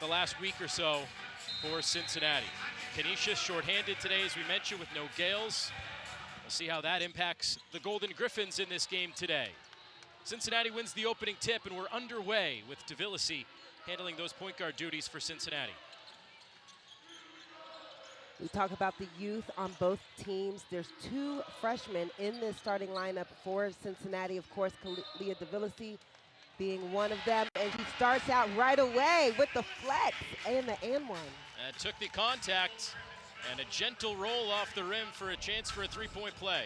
the last week or so for Cincinnati. Canisius shorthanded today, as we mentioned, with no Gales. We'll see how that impacts the Golden Griffins in this game today. Cincinnati wins the opening tip, and we're underway with DeVillisi handling those point guard duties for Cincinnati. We talk about the youth on both teams. There's two freshmen in this starting lineup for Cincinnati. Of course, Kalia DeVillisi being one of them. And he starts out right away with the flex and the and one. And took the contact and a gentle roll off the rim for a chance for a three-point play.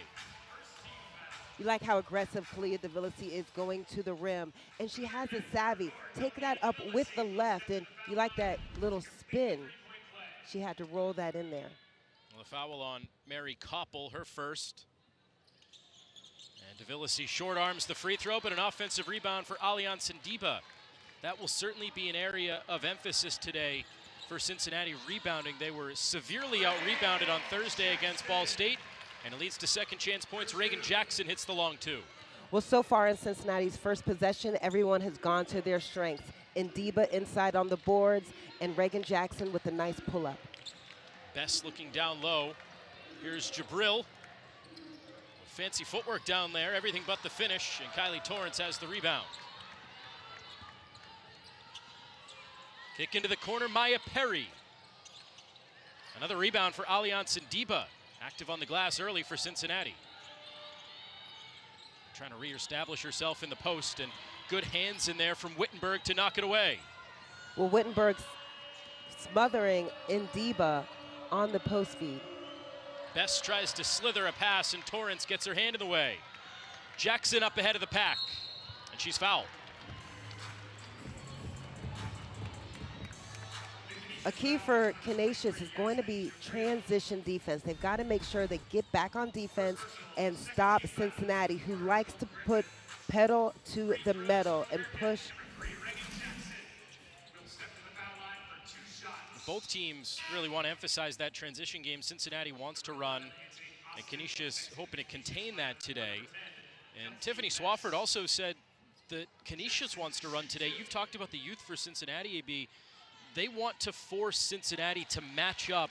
You like how aggressive Kalia DeVillisi is going to the rim. And she has a savvy. Take that up with the left. And you like that little spin. She had to roll that in there. Well, the foul on Mary Koppel, her first. And DeVillisi short arms the free throw, but an offensive rebound for Alliance Ndiba. That will certainly be an area of emphasis today for Cincinnati rebounding. They were severely out-rebounded on Thursday against Ball State, and it leads to second chance points. Reagan Jackson hits the long two. Well, so far in Cincinnati's first possession, everyone has gone to their strengths. Ndiba inside on the boards, and Reagan Jackson with a nice pull-up. Best looking down low. Here's Jabril. Fancy footwork down there, everything but the finish, and Kylie Torrance has the rebound. Kick into the corner, Maya Perry. Another rebound for Alliance Ndiba, active on the glass early for Cincinnati. Trying to reestablish herself in the post, and good hands in there from Wittenberg to knock it away. Well, Wittenberg's smothering Ndiba on the post feed. Best tries to slither a pass, and Torrance gets her hand in the way. Jackson up ahead of the pack, and she's fouled. A key for Canisius is going to be transition defense. They've got to make sure they get back on defense and stop Cincinnati, who likes to put pedal to the metal and push. Both teams really want to emphasize that transition game. Cincinnati wants to run, and Canisius hoping to contain that today. And Tiffany Swafford also said that Canisius wants to run today. You've talked about the youth for Cincinnati, AB. They want to force Cincinnati to match up,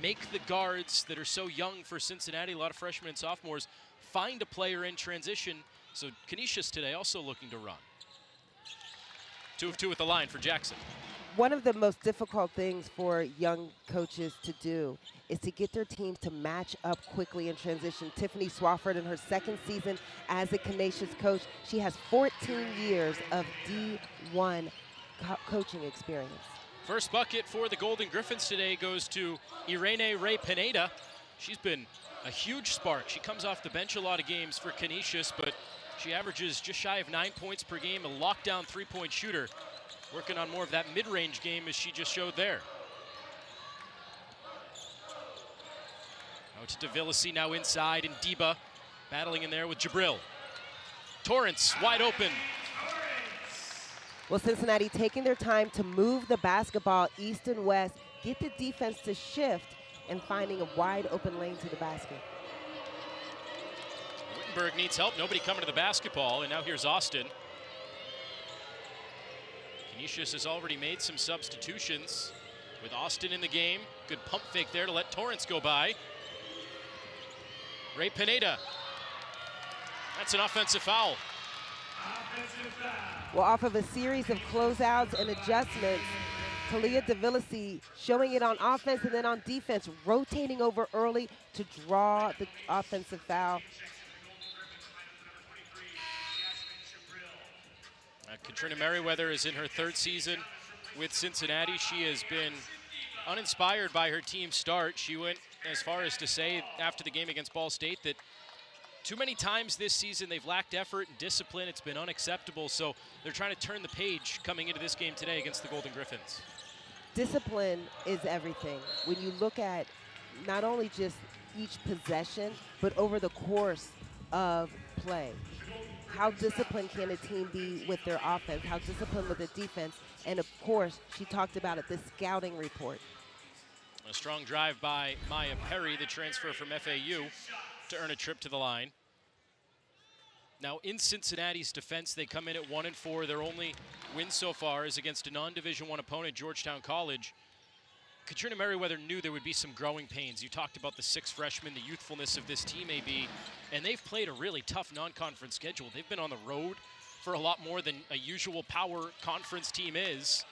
make the guards that are so young for Cincinnati, a lot of freshmen and sophomores, find a player in transition. So Canisius today also looking to run. 2 of 2 at the line for Jackson. One of the most difficult things for young coaches to do is to get their teams to match up quickly in transition. Tiffany Swafford, in her second season as a Canisius coach, she has 14 years of D1 coaching experience. First bucket for the Golden Griffins today goes to Irene Ray Pineda. She's been a huge spark. She comes off the bench a lot of games for Canisius, but she averages just shy of 9 points per game, a lockdown three-point shooter. Working on more of that mid-range game as she just showed there. Out to DeVillisi now inside, and Ndiba battling in there with Jabril. Torrance wide open. Well, Cincinnati taking their time to move the basketball east and west, get the defense to shift, and finding a wide open lane to the basket. Wittenberg needs help, nobody coming to the basketball, and now here's Austin. Canisius has already made some substitutions with Austin in the game. Good pump fake there to let Torrance go by. Ray Pineda. That's an offensive foul. Well, off of a series of closeouts and adjustments, Kalia DeVillisi showing it on offense and then on defense, rotating over early to draw the offensive foul. Katrina Merriweather is in her third season with Cincinnati. She has been uninspired by her team's start. She went as far as to say after the game against Ball State that too many times this season they've lacked effort and discipline. It's been unacceptable, so they're trying to turn the page coming into this game today against the Golden Griffins. Discipline is everything. When you look at not only just each possession, but over the course of play. How disciplined can a team be with their offense? How disciplined with the defense? And of course, she talked about it, the scouting report. A strong drive by Maya Perry, the transfer from FAU, to earn a trip to the line. Now in Cincinnati's defense, they come in at 1-4. Their only win so far is against a non-Division I opponent, Georgetown College. Katrina Merriweather knew there would be some growing pains. You talked about the 6 freshmen, the youthfulness of this team, AB, and they've played a really tough non-conference schedule. They've been on the road for a lot more than a usual power conference team is.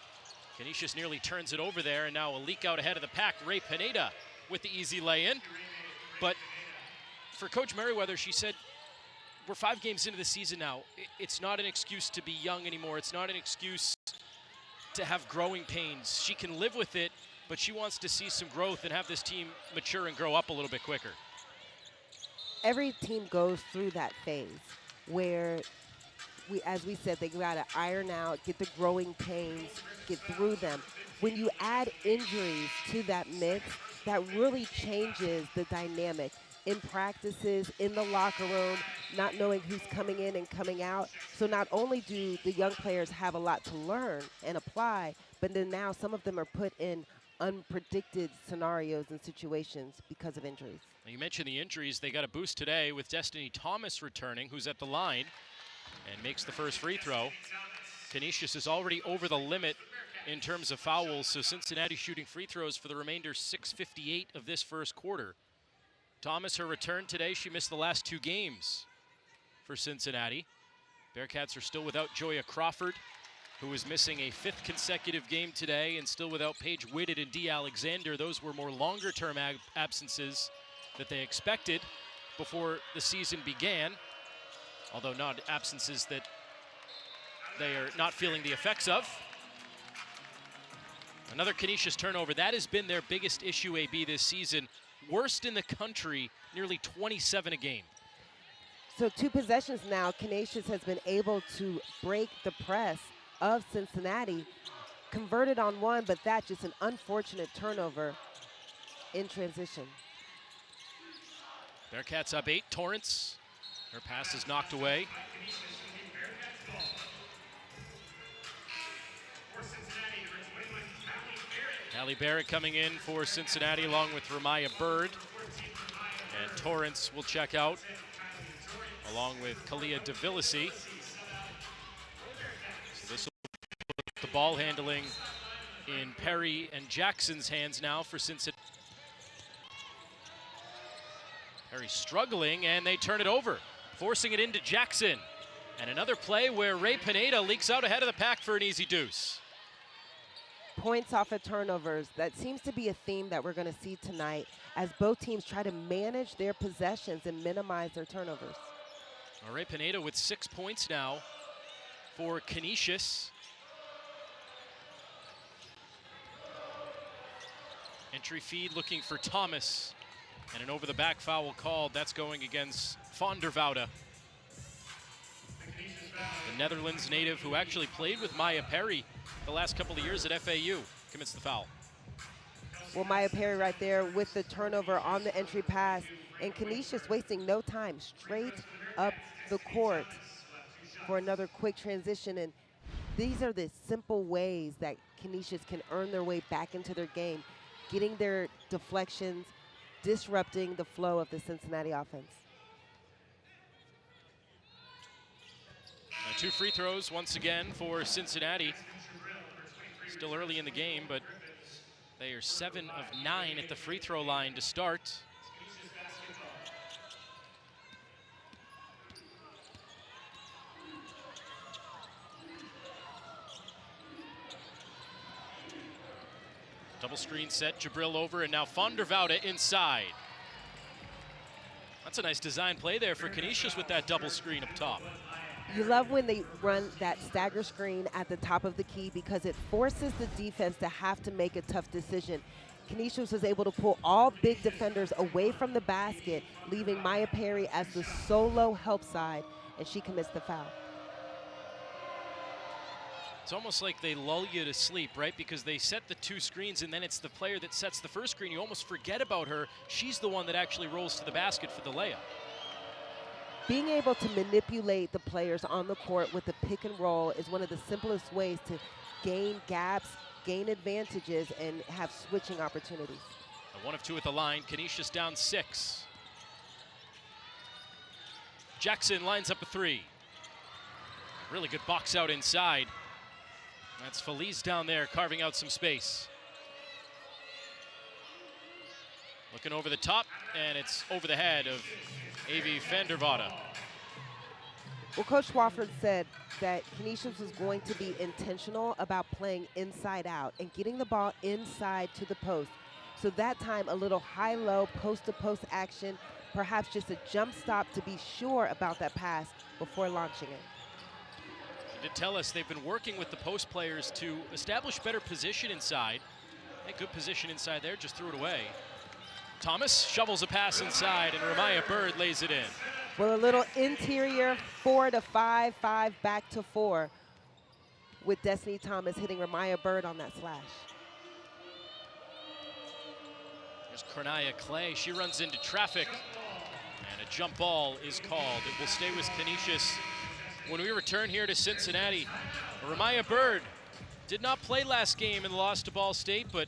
Canisius nearly turns it over there, and now a leak out ahead of the pack. Ray Pineda with the easy lay-in. But for Coach Merriweather, she said, we're 5 games into the season now. It's not an excuse to be young anymore. It's not an excuse to have growing pains. She can live with it, but she wants to see some growth and have this team mature and grow up a little bit quicker. Every team goes through that phase where, as we said, they got to iron out, get the growing pains, get through them. When you add injuries to that mix, that really changes the dynamic in practices, in the locker room, not knowing who's coming in and coming out. So not only do the young players have a lot to learn and apply, but then now some of them are put in unpredicted scenarios and situations because of injuries. You mentioned the injuries. They got a boost today with Destiny Thomas returning, who's at the line and makes the first free throw. Canisius is already over the limit in terms of fouls, so Cincinnati shooting free throws for the remainder 6:58 of this first quarter. Thomas, her return today. She missed the last 2 games for Cincinnati. Bearcats are still without Joya Crawford, who is missing a 5th consecutive game today, and still without Paige Whitted and Dee Alexander. Those were more longer-term absences that they expected before the season began, although not absences that they are not feeling the effects of. Another Canisius turnover. That has been their biggest issue, AB, this season. Worst in the country, nearly 27 a game. So 2 possessions now, Canisius has been able to break the press of Cincinnati, converted on 1, but that's just an unfortunate turnover in transition. Bearcats up 8. Torrance, her pass is knocked away. Allie Barrett coming in for Cincinnati along with Ramaya Bird. And Torrance will check out along with Kalia DeVillisi. So this will put the ball handling in Perry and Jackson's hands now for Cincinnati. Perry struggling, and they turn it over, forcing it into Jackson. And another play where Ray Pineda leaks out ahead of the pack for an easy deuce. Points off of turnovers. That seems to be a theme that we're going to see tonight as both teams try to manage their possessions and minimize their turnovers. Well, Ray Pineda with 6 points now for Canisius. Entry feed looking for Thomas. And an over-the-back foul called. That's going against Van der Woude, the Netherlands native who actually played with Maya Perry the last couple of years at FAU, commits the foul. Well, Maya Perry right there with the turnover on the entry pass, and Canisius wasting no time, straight up the court for another quick transition. And these are the simple ways that Canisius can earn their way back into their game, getting their deflections, disrupting the flow of the Cincinnati offense. 2 free throws once again for Cincinnati. Still early in the game, but they are 7 of 9 at the free throw line to start. Double screen set, Jabril over, and now Van der Woude inside. That's a nice design play there for Canisius with that double screen up top. You love when they run that stagger screen at the top of the key because it forces the defense to have to make a tough decision. Canisius was able to pull all big defenders away from the basket, leaving Maya Perry as the solo help side, and she commits the foul. It's almost like they lull you to sleep, right? Because they set the 2 screens, and then it's the player that sets the first screen. You almost forget about her. She's the one that actually rolls to the basket for the layup. Being able to manipulate the players on the court with the pick and roll is one of the simplest ways to gain gaps, gain advantages, and have switching opportunities. 1 of 2 at the line. Canisius down 6. Jackson lines up a three. Really good box out inside. That's Feliz down there carving out some space. Looking over the top, and it's over the head of Avi van der Vade. Well, Coach Swafford said that Canisius was going to be intentional about playing inside out and getting the ball inside to the post. So that time, a little high-low, post-to-post action, perhaps just a jump stop to be sure about that pass before launching it. He did tell us they've been working with the post players to establish better position inside. A good position inside there, just threw it away. Thomas shovels a pass inside, and Ramaya Bird lays it in. Well, a little interior 4 to 5, 5 back to 4, with Destiny Thomas hitting Ramaya Bird on that slash. There's Cornelia Clay. She runs into traffic, and a jump ball is called. It will stay with Canisius. When we return here to Cincinnati, Ramaya Bird did not play last game and lost to Ball State, but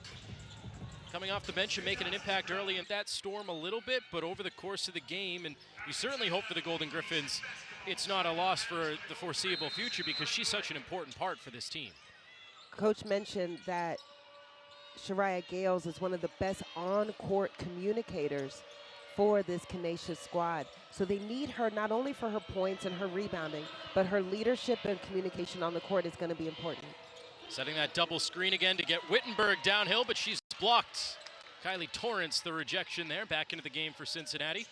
coming off the bench and making an impact early in that storm a little bit, but over the course of the game, and you certainly hope for the Golden Griffins it's not a loss for the foreseeable future because she's such an important part for this team. Coach mentioned that Shariah Gales is one of the best on-court communicators for this Canisius squad. So they need her not only for her points and her rebounding, but her leadership and communication on the court is going to be important. Setting that double screen again to get Wittenberg downhill, but she's blocked. Kylie Torrance, the rejection there, back into the game for Cincinnati.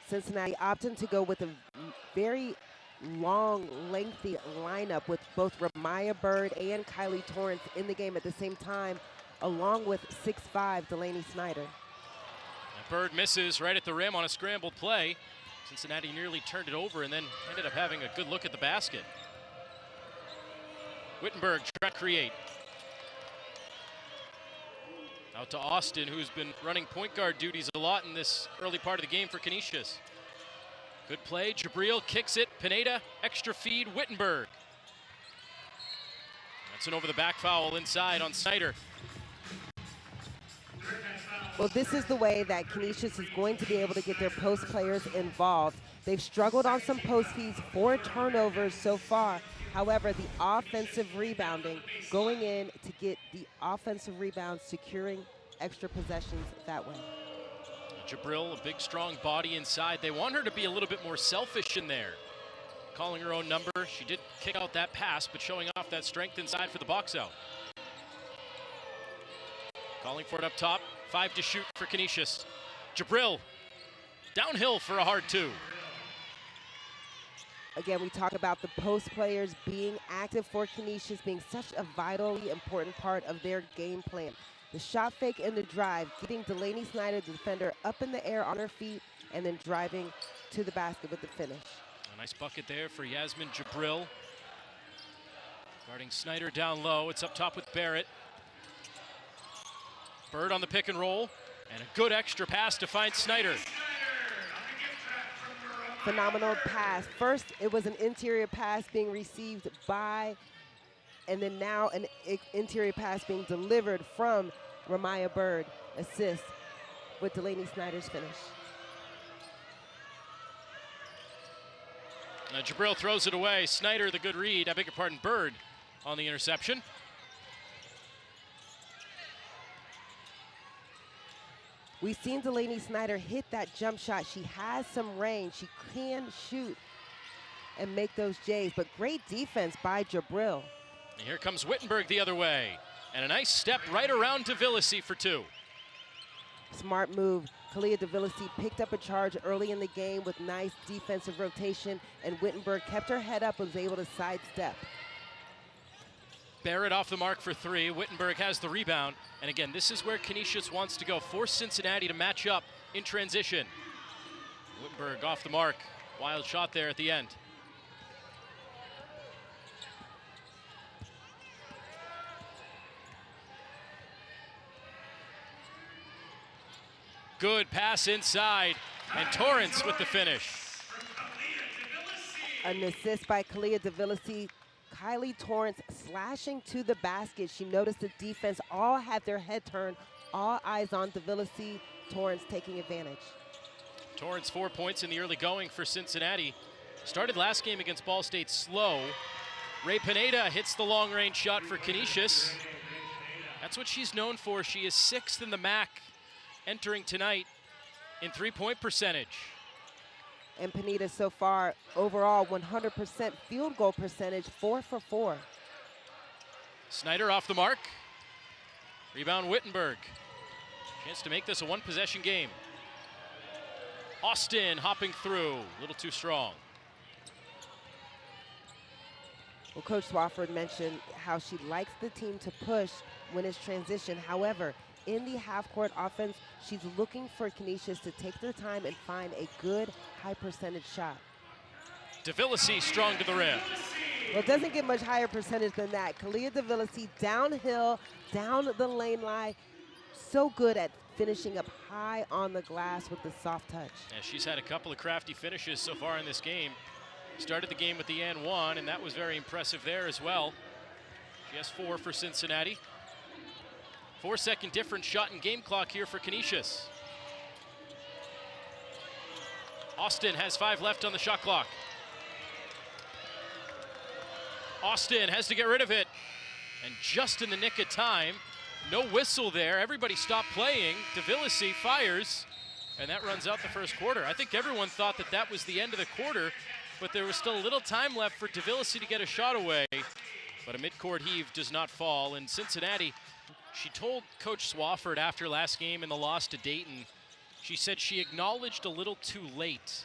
Cincinnati opting to go with a very long, lengthy lineup with both Ramaya Bird and Kylie Torrance in the game at the same time, along with 6'5" Delaney Snyder. And Bird misses right at the rim on a scrambled play. Cincinnati nearly turned it over and then ended up having a good look at the basket. Wittenberg trying to create. Out to Austin, who's been running point guard duties a lot in this early part of the game for Canisius. Good play, Jabril kicks it, Pineda, extra feed, Wittenberg. That's an over the back foul inside on Snyder. Well, this is the way that Canisius is going to be able to get their post players involved. They've struggled on some post feeds, 4 turnovers so far. However, the offensive rebounding, going in to get the offensive rebounds, securing extra possessions that way. Jabril, a big, strong body inside. They want her to be a little bit more selfish in there. Calling her own number. She did kick out that pass, but showing off that strength inside for the box out. Calling for it up top. 5 to shoot for Canisius. Jabril, downhill for a hard 2. Again, we talk about the post players being active for Canisius, being such a vitally important part of their game plan. The shot fake and the drive, getting Delaney Snyder, the defender, up in the air on her feet, and then driving to the basket with the finish. A nice bucket there for Yasmin Jabril. Guarding Snyder down low. It's up top with Barrett. Bird on the pick and roll, and a good extra pass to find Snyder. Phenomenal pass. First, it was an interior pass being received by, and then now an interior pass being delivered from Ramaya Bird. Assist with Delaney Snyder's finish. Now Jabril throws it away. Snyder, the good read. I beg your pardon, Bird on the interception. We've seen Delaney Snyder hit that jump shot. She has some range. She can shoot and make those J's, but great defense by Jabril. And here comes Wittenberg the other way. And a nice step right around to Villasy for 2. Smart move. Kalia DeVillasi picked up a charge early in the game with nice defensive rotation, and Wittenberg kept her head up and was able to sidestep. Barrett off the mark for 3. Wittenberg has the rebound. And again, this is where Canisius wants to go. Force Cincinnati to match up in transition. Wittenberg off the mark. Wild shot there at the end. Good pass inside. And Torrance with the finish. An assist by Kalia DeVillasi. Kylie Torrance slashing to the basket. She noticed the defense all had their head turned All eyes on Tbilisi. Torrance taking advantage. Torrance 4 points in the early going for Cincinnati. Started last game against Ball State slow. Ray Pineda hits the long-range shot for Canisius. That's what she's known for. She is 6th in the MAC entering tonight in three-point percentage. And Pineda so far, overall 100% field goal percentage, 4 for 4. Snyder off the mark. Rebound Wittenberg. Chance to make this a one-possession game. Austin hopping through, a little too strong. Well, Coach Swafford mentioned how she likes the team to push when it's transition. However, in the half-court offense, she's looking for Canisius to take their time and find a good high-percentage shot. Tbilisi strong to the rim. Well, it doesn't get much higher percentage than that. Kalia Tbilisi downhill, down the lane line, so good at finishing up high on the glass with the soft touch. Yeah, she's had a couple of crafty finishes so far in this game. Started the game with the and one, and that was very impressive there as well. She has 4 for Cincinnati. 4-second difference shot and game clock here for Canisius. Austin has 5 left on the shot clock. Austin has to get rid of it. And just in the nick of time, no whistle there. Everybody stopped playing. Tbilisi fires, and that runs out the first quarter. I think everyone thought that that was the end of the quarter, but there was still a little time left for Tbilisi to get a shot away. But a midcourt heave does not fall. And Cincinnati, she told Coach Swafford after last game in the loss to Dayton, she said she acknowledged a little too late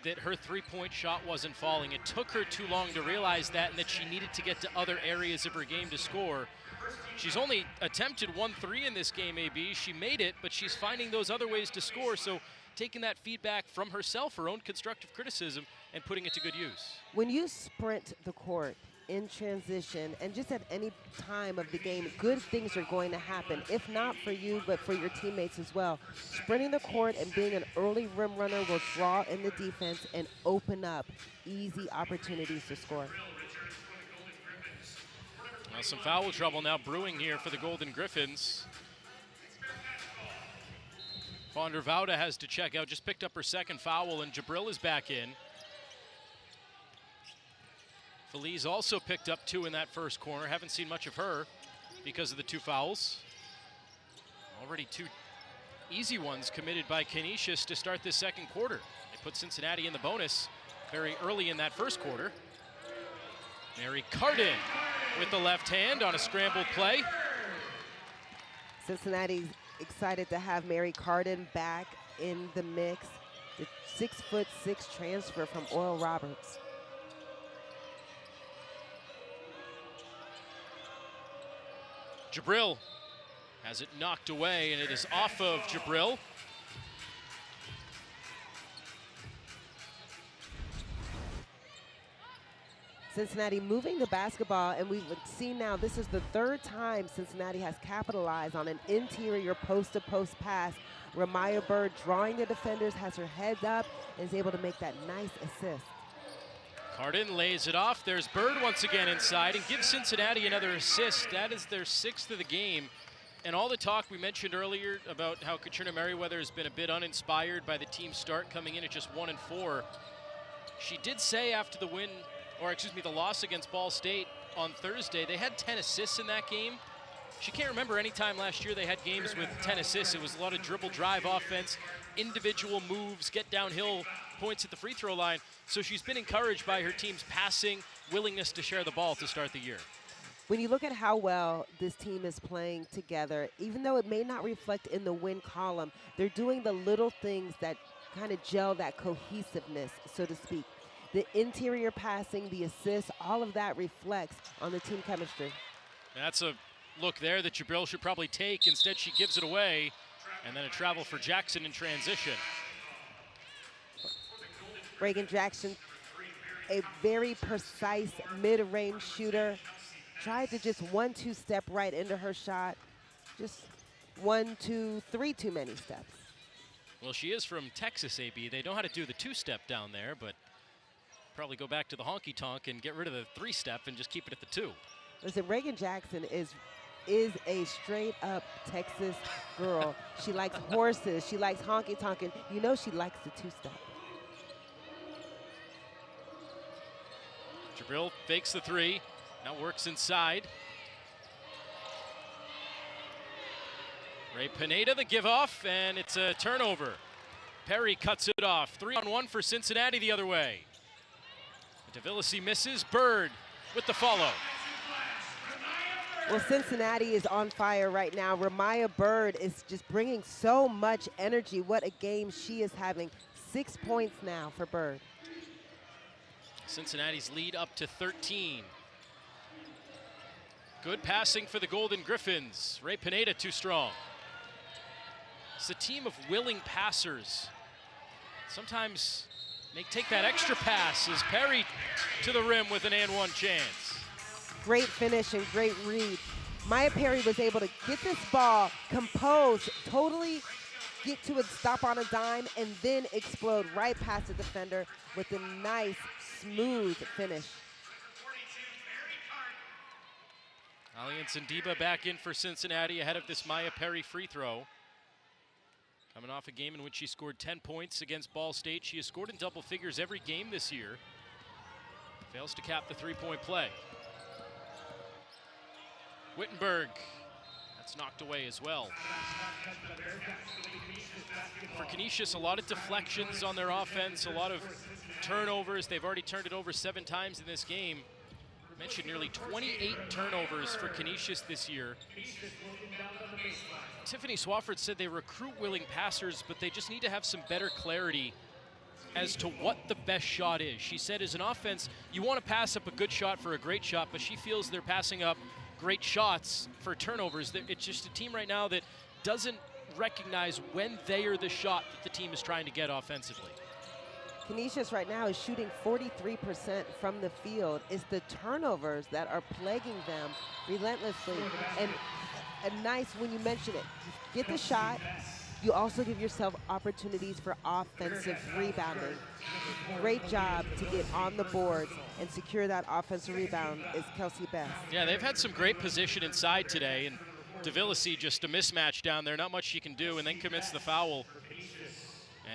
that her three-point shot wasn't falling. It took her too long to realize that, and that she needed to get to other areas of her game to score. She's only attempted 1 3 in this game, AB. She made it, but she's finding those other ways to score. So taking that feedback from herself, her own constructive criticism, and putting it to good use. When you sprint the court in transition and just at any time of the game, good things are going to happen, if not for you, but for your teammates as well. Sprinting the court and being an early rim runner will draw in the defense and open up easy opportunities to score. Now some foul trouble now brewing here for the Golden Griffins. Vondervouda has to check out, just picked up her second foul, and Jabril is back in. Feliz also picked up 2 in that first corner. Haven't seen much of her because of the 2 fouls. Already 2 easy ones committed by Canisius to start this second quarter. They put Cincinnati in the bonus very early in that first quarter. Mary Cardin with the left hand on a scrambled play. Cincinnati's excited to have Mary Cardin back in the mix. The 6'6" transfer from Oral Roberts. Jabril has it knocked away, and it is off of Jabril. Cincinnati moving the basketball, and we've seen now this is the 3rd time Cincinnati has capitalized on an interior post-to-post pass. Ramaya Bird drawing the defenders, has her head up, and is able to make that nice assist. Cardin lays it off. There's Bird once again inside and gives Cincinnati another assist. That is their 6th of the game. And all the talk we mentioned earlier about how Katrina Merriweather has been a bit uninspired by the team's start, coming in at just 1 and 4. She did say after the win, or excuse me, the loss against Ball State on Thursday, they had 10 assists in that game. She can't remember any time last year they had games with 10 assists. It was a lot of dribble drive offense, individual moves, get downhill points at the free throw line. So she's been encouraged by her team's passing, willingness to share the ball to start the year. When you look at how well this team is playing together, even though it may not reflect in the win column, they're doing the little things that kind of gel that cohesiveness, so to speak. The interior passing, the assists, all of that reflects on the team chemistry. That's a look there that Jabril should probably take. Instead, she gives it away, and then a travel for Jackson in transition. Reagan Jackson, a very precise mid-range shooter, tried to just 1-2 step right into her shot. Just 1, 2, 3 too many steps. Well, she is from Texas, AB. They know how to do the 2-step down there, but probably go back to the honky-tonk and get rid of the 3-step and just keep it at the 2. Listen, Reagan Jackson is is a straight-up Texas girl. She likes horses. She likes honky-tonkin'. You know she likes the two-step. Jabril fakes the three, now works inside. Ray Pineda the give off, and it's a turnover. Perry cuts it off. 3-on-1 for Cincinnati the other way. DeVillisi misses. Bird with the follow. Well, Cincinnati is on fire right now. Ramaya Bird is just bringing so much energy. What a game she is having. 6 points now for Bird. Cincinnati's lead up to 13. Good passing for the Golden Griffins. Ray Pineda too strong. It's a team of willing passers. Sometimes they take that extra pass as Perry to the rim with an and one chance. Great finish and great read. Maya Perry was able to get this ball, compose, totally get to a stop on a dime, and then explode right past the defender with a nice, smooth finish. Alliance Ndiba back in for Cincinnati ahead of this Maya Perry free throw. Coming off a game in which she scored 10 points against Ball State. She has scored in double figures every game this year. Fails to cap the three-point play. Wittenberg, that's knocked away as well. For Canisius, a lot of deflections on their offense, a lot of turnovers. They've already turned it over 7 times in this game. I mentioned nearly 28 turnovers for Canisius this year. Tiffany Swafford said they recruit willing passers, but they just need to have some better clarity as to what the best shot is. She said as an offense, you want to pass up a good shot for a great shot, but she feels they're passing up great shots for turnovers. It's just a team right now that doesn't recognize when they are the shot that the team is trying to get offensively. Canisius right now is shooting 43% from the field. It's the turnovers that are plaguing them relentlessly. And a nice, when you mention it, you get the shot, you also give yourself opportunities for offensive rebounding. Great job to get on the boards and secure that offensive rebound is Kelsey Best. Yeah, they've had some great position inside today, and DeVillisi just a mismatch down there, not much she can do, and then commits the foul.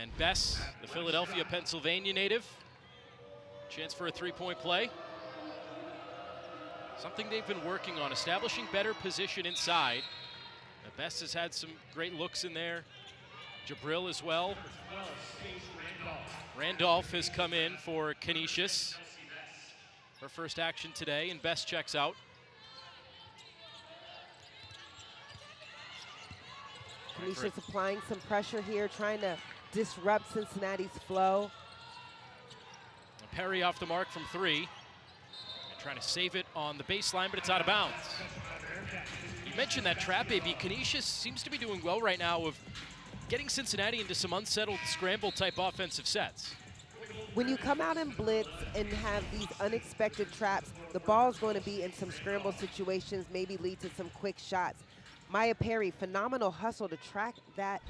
And Bess, the Philadelphia, Pennsylvania native, chance for a three-point play. Something they've been working on, establishing better position inside. Bess has had some great looks in there. Jabril as well. Randolph has come in for Canisius. Her first action today, and Bess checks out. Canisius applying some pressure here, trying to disrupt Cincinnati's flow. Perry off the mark from 3. And trying to save it on the baseline, but it's out of bounds. You mentioned that trap, AB. Canisius seems to be doing well right now of getting Cincinnati into some unsettled scramble-type offensive sets. When you come out and blitz and have these unexpected traps, the ball's going to be in some scramble situations, maybe lead to some quick shots. Maya Perry, phenomenal hustle to track that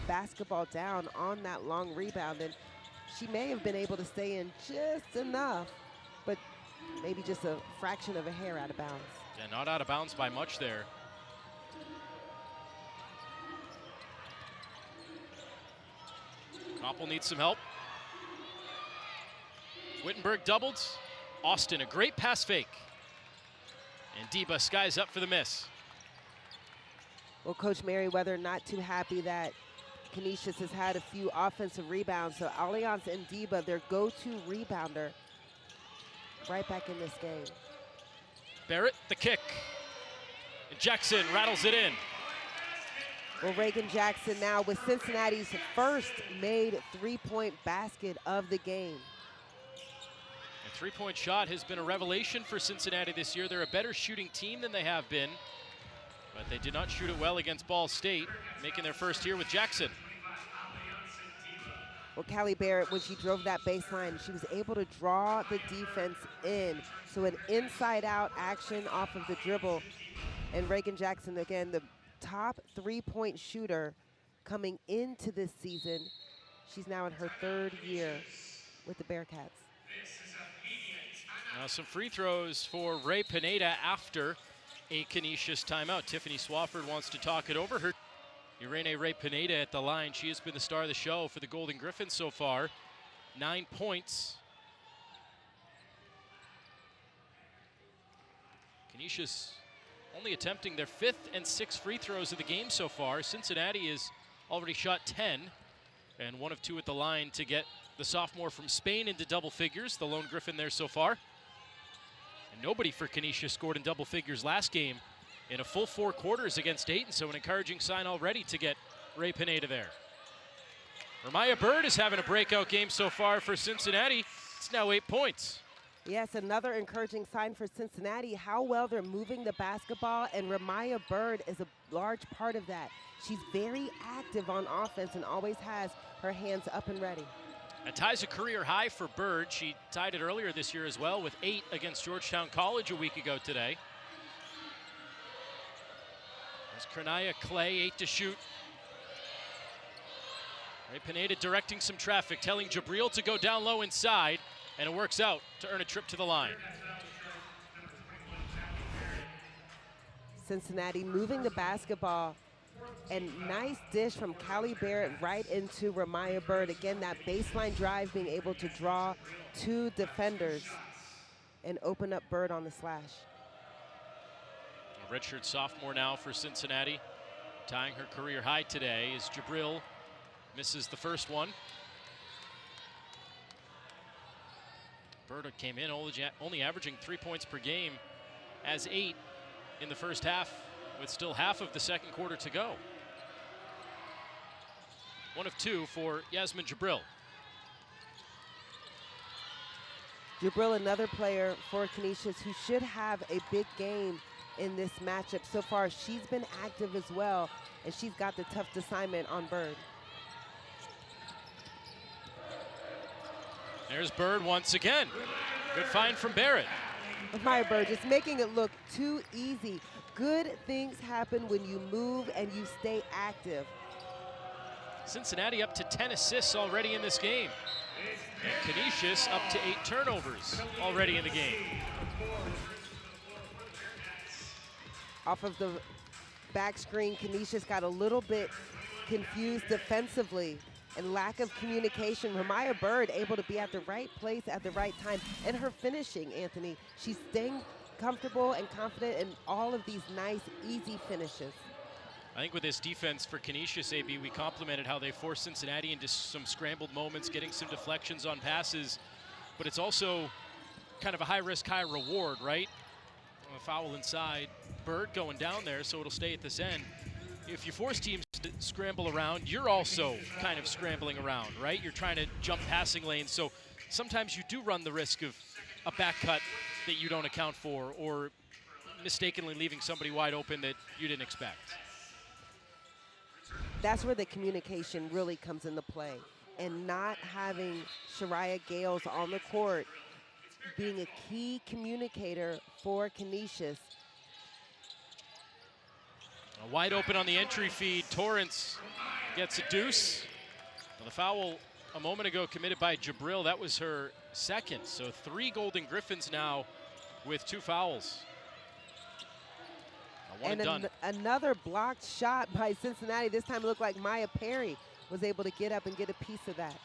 basketball down on that long rebound, and she may have been able to stay in just enough, but maybe just a fraction of a hair out of bounds. Yeah, not out of bounds by much there. Koppel needs some help. Wittenberg doubled. Austin, a great pass fake. And Deba skies up for the miss. Well, Coach Merriweather not too happy that Canisius has had a few offensive rebounds. So Alliance Ndiba, their go-to rebounder, right back in this game. Barrett, the kick. And Jackson rattles it in. Well, Reagan Jackson now with Cincinnati's first made three-point basket of the game. A three-point shot has been a revelation for Cincinnati this year. They're a better shooting team than they have been, but they did not shoot it well against Ball State, making their first here with Jackson. Well, Callie Barrett, when she drove that baseline, she was able to draw the defense in. So an inside-out action off of the dribble. And Reagan Jackson, again, the top three-point shooter coming into this season. She's now in her 3rd year with the Bearcats. Now some free throws for Ray Pineda after. a Canisius timeout. Tiffany Swafford wants to talk it over. Her Irene Ray-Pineda at the line. She has been the star of the show for the Golden Griffins so far. 9 points. Canisius only attempting their 5th and 6th free throws of the game so far. Cincinnati has already shot 10, and 1 of 2 at the line to get the sophomore from Spain into double figures, the lone Griffin there so far. And nobody for Canisius scored in double figures last game in a full 4 quarters against Dayton, so an encouraging sign already to get Ray-Pineda there. Ramaya Bird is having a breakout game so far for Cincinnati. It's now 8 points. Yes, another encouraging sign for Cincinnati, how well they're moving the basketball, and Ramaya Bird is a large part of that. She's very active on offense and always has her hands up and ready. That ties a career high for Bird. She tied it earlier this year as well with 8 against Georgetown College a week ago today. There's Kernaya Clay, 8 to shoot. Ray-Pineda directing some traffic, telling Jabril to go down low inside, and it works out to earn a trip to the line. Cincinnati moving the basketball, and nice dish from Callie Barrett right into Ramaya Bird. Again, that baseline drive, being able to draw 2 defenders and open up Bird on the slash. A redshirt sophomore now for Cincinnati, tying her career high today as Jabril misses the first one. Bird came in only averaging 3 points per game, as 8 in the first half, with still half of the second quarter to go. 1 of 2 for Yasmin Jabril. Jabril, another player for Canisius who should have a big game in this matchup. So far, she's been active as well, and she's got the tough assignment on Bird. There's Bird once again. Good find from Barrett. Ramaya Bird just making it look too easy. Good things happen when you move and you stay active. Cincinnati up to 10 assists already in this game. And Canisius up to 8 turnovers already in the game. Off of the back screen, Canisius got a little bit confused defensively and lack of communication. Ramaya Bird able to be at the right place at the right time. And her finishing, Anthony, she's staying comfortable and confident in all of these nice, easy finishes. I think with this defense for Canisius, AB, we complimented how they forced Cincinnati into some scrambled moments, getting some deflections on passes, but it's also kind of a high risk, high reward, right? A foul inside, Bird going down there, so it'll stay at this end. If you force teams to scramble around, you're also kind of scrambling around, right? You're trying to jump passing lanes, so sometimes you do run the risk of a back cut that you don't account for, or mistakenly leaving somebody wide open that you didn't expect. That's where the communication really comes into play, and not having Shariah Gales on the court being a key communicator for Canisius. Wide open on the entry feed. Torrance gets a deuce. Well, the foul a moment ago committed by Jabril, that was her second. So 3 Golden Griffins now with 2 fouls. One and done. Another blocked shot by Cincinnati. This time it looked like Maya Perry was able to get up and get a piece of that.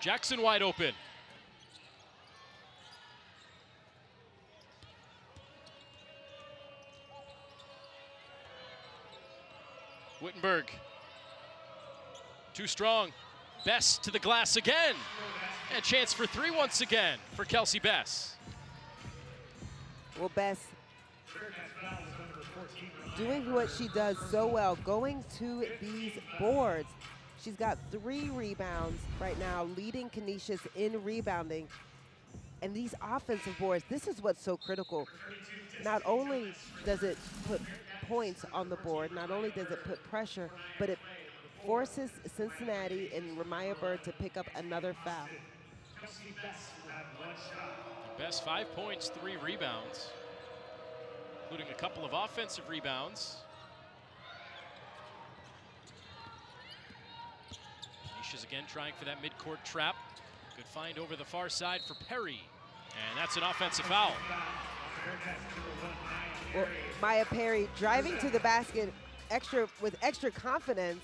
Jackson wide open. Wittenberg, too strong. Bess to the glass again. And a chance for 3 once again for Kelsey Bess. Well, Bess doing what she does so well, going to these boards. She's got 3 rebounds right now, leading Canisius in rebounding. And these offensive boards, this is what's so critical. Not only does it put points on the board, not only does it put pressure, but it forces Cincinnati and Ramaya Bird to pick up another foul. Bess 5 points, 3 rebounds, including a couple of offensive rebounds. Canisius again trying for that midcourt trap. Good find over the far side for Perry. And that's an offensive foul. Well, Maya Perry driving to the basket with extra confidence.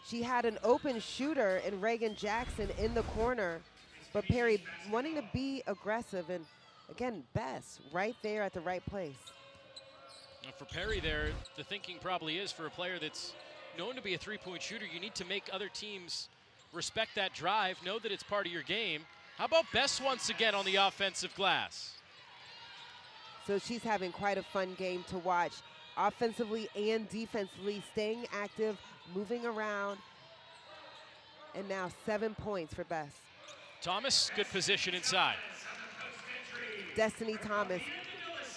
She had an open shooter in Reagan Jackson in the corner, but Perry wanting to be aggressive, and again, Bess right there at the right place. Now for Perry there, the thinking probably is for a player that's known to be a three-point shooter, you need to make other teams respect that drive, know that it's part of your game. How about Bess once again on the offensive glass? So she's having quite a fun game to watch, offensively and defensively, staying active, moving around, and now 7 points for Bess. Thomas, good position inside. Destiny Thomas,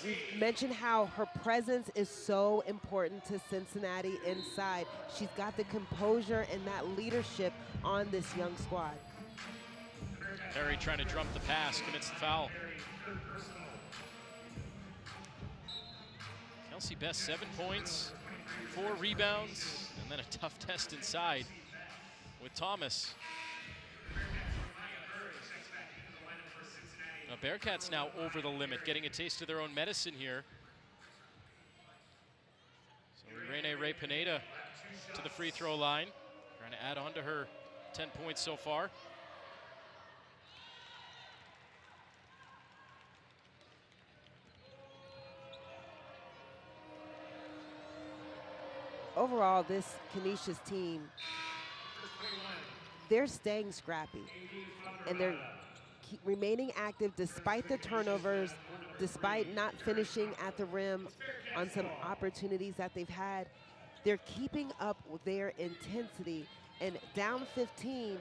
we mentioned how her presence is so important to Cincinnati inside. She's got the composure and that leadership on this young squad. Perry trying to drum the pass, commits the foul. Kelsey Bess, 7 points, 4 rebounds, and then a tough test inside with Thomas. Now Bearcats now over the limit, getting a taste of their own medicine here. So Irene Ray Pineda to the free throw line, trying to add on to her 10 points so far. Overall, this Canisius team, they're staying scrappy, and they're remaining active despite the turnovers, despite not finishing at the rim on some opportunities that they've had. They're keeping up with their intensity, and down 15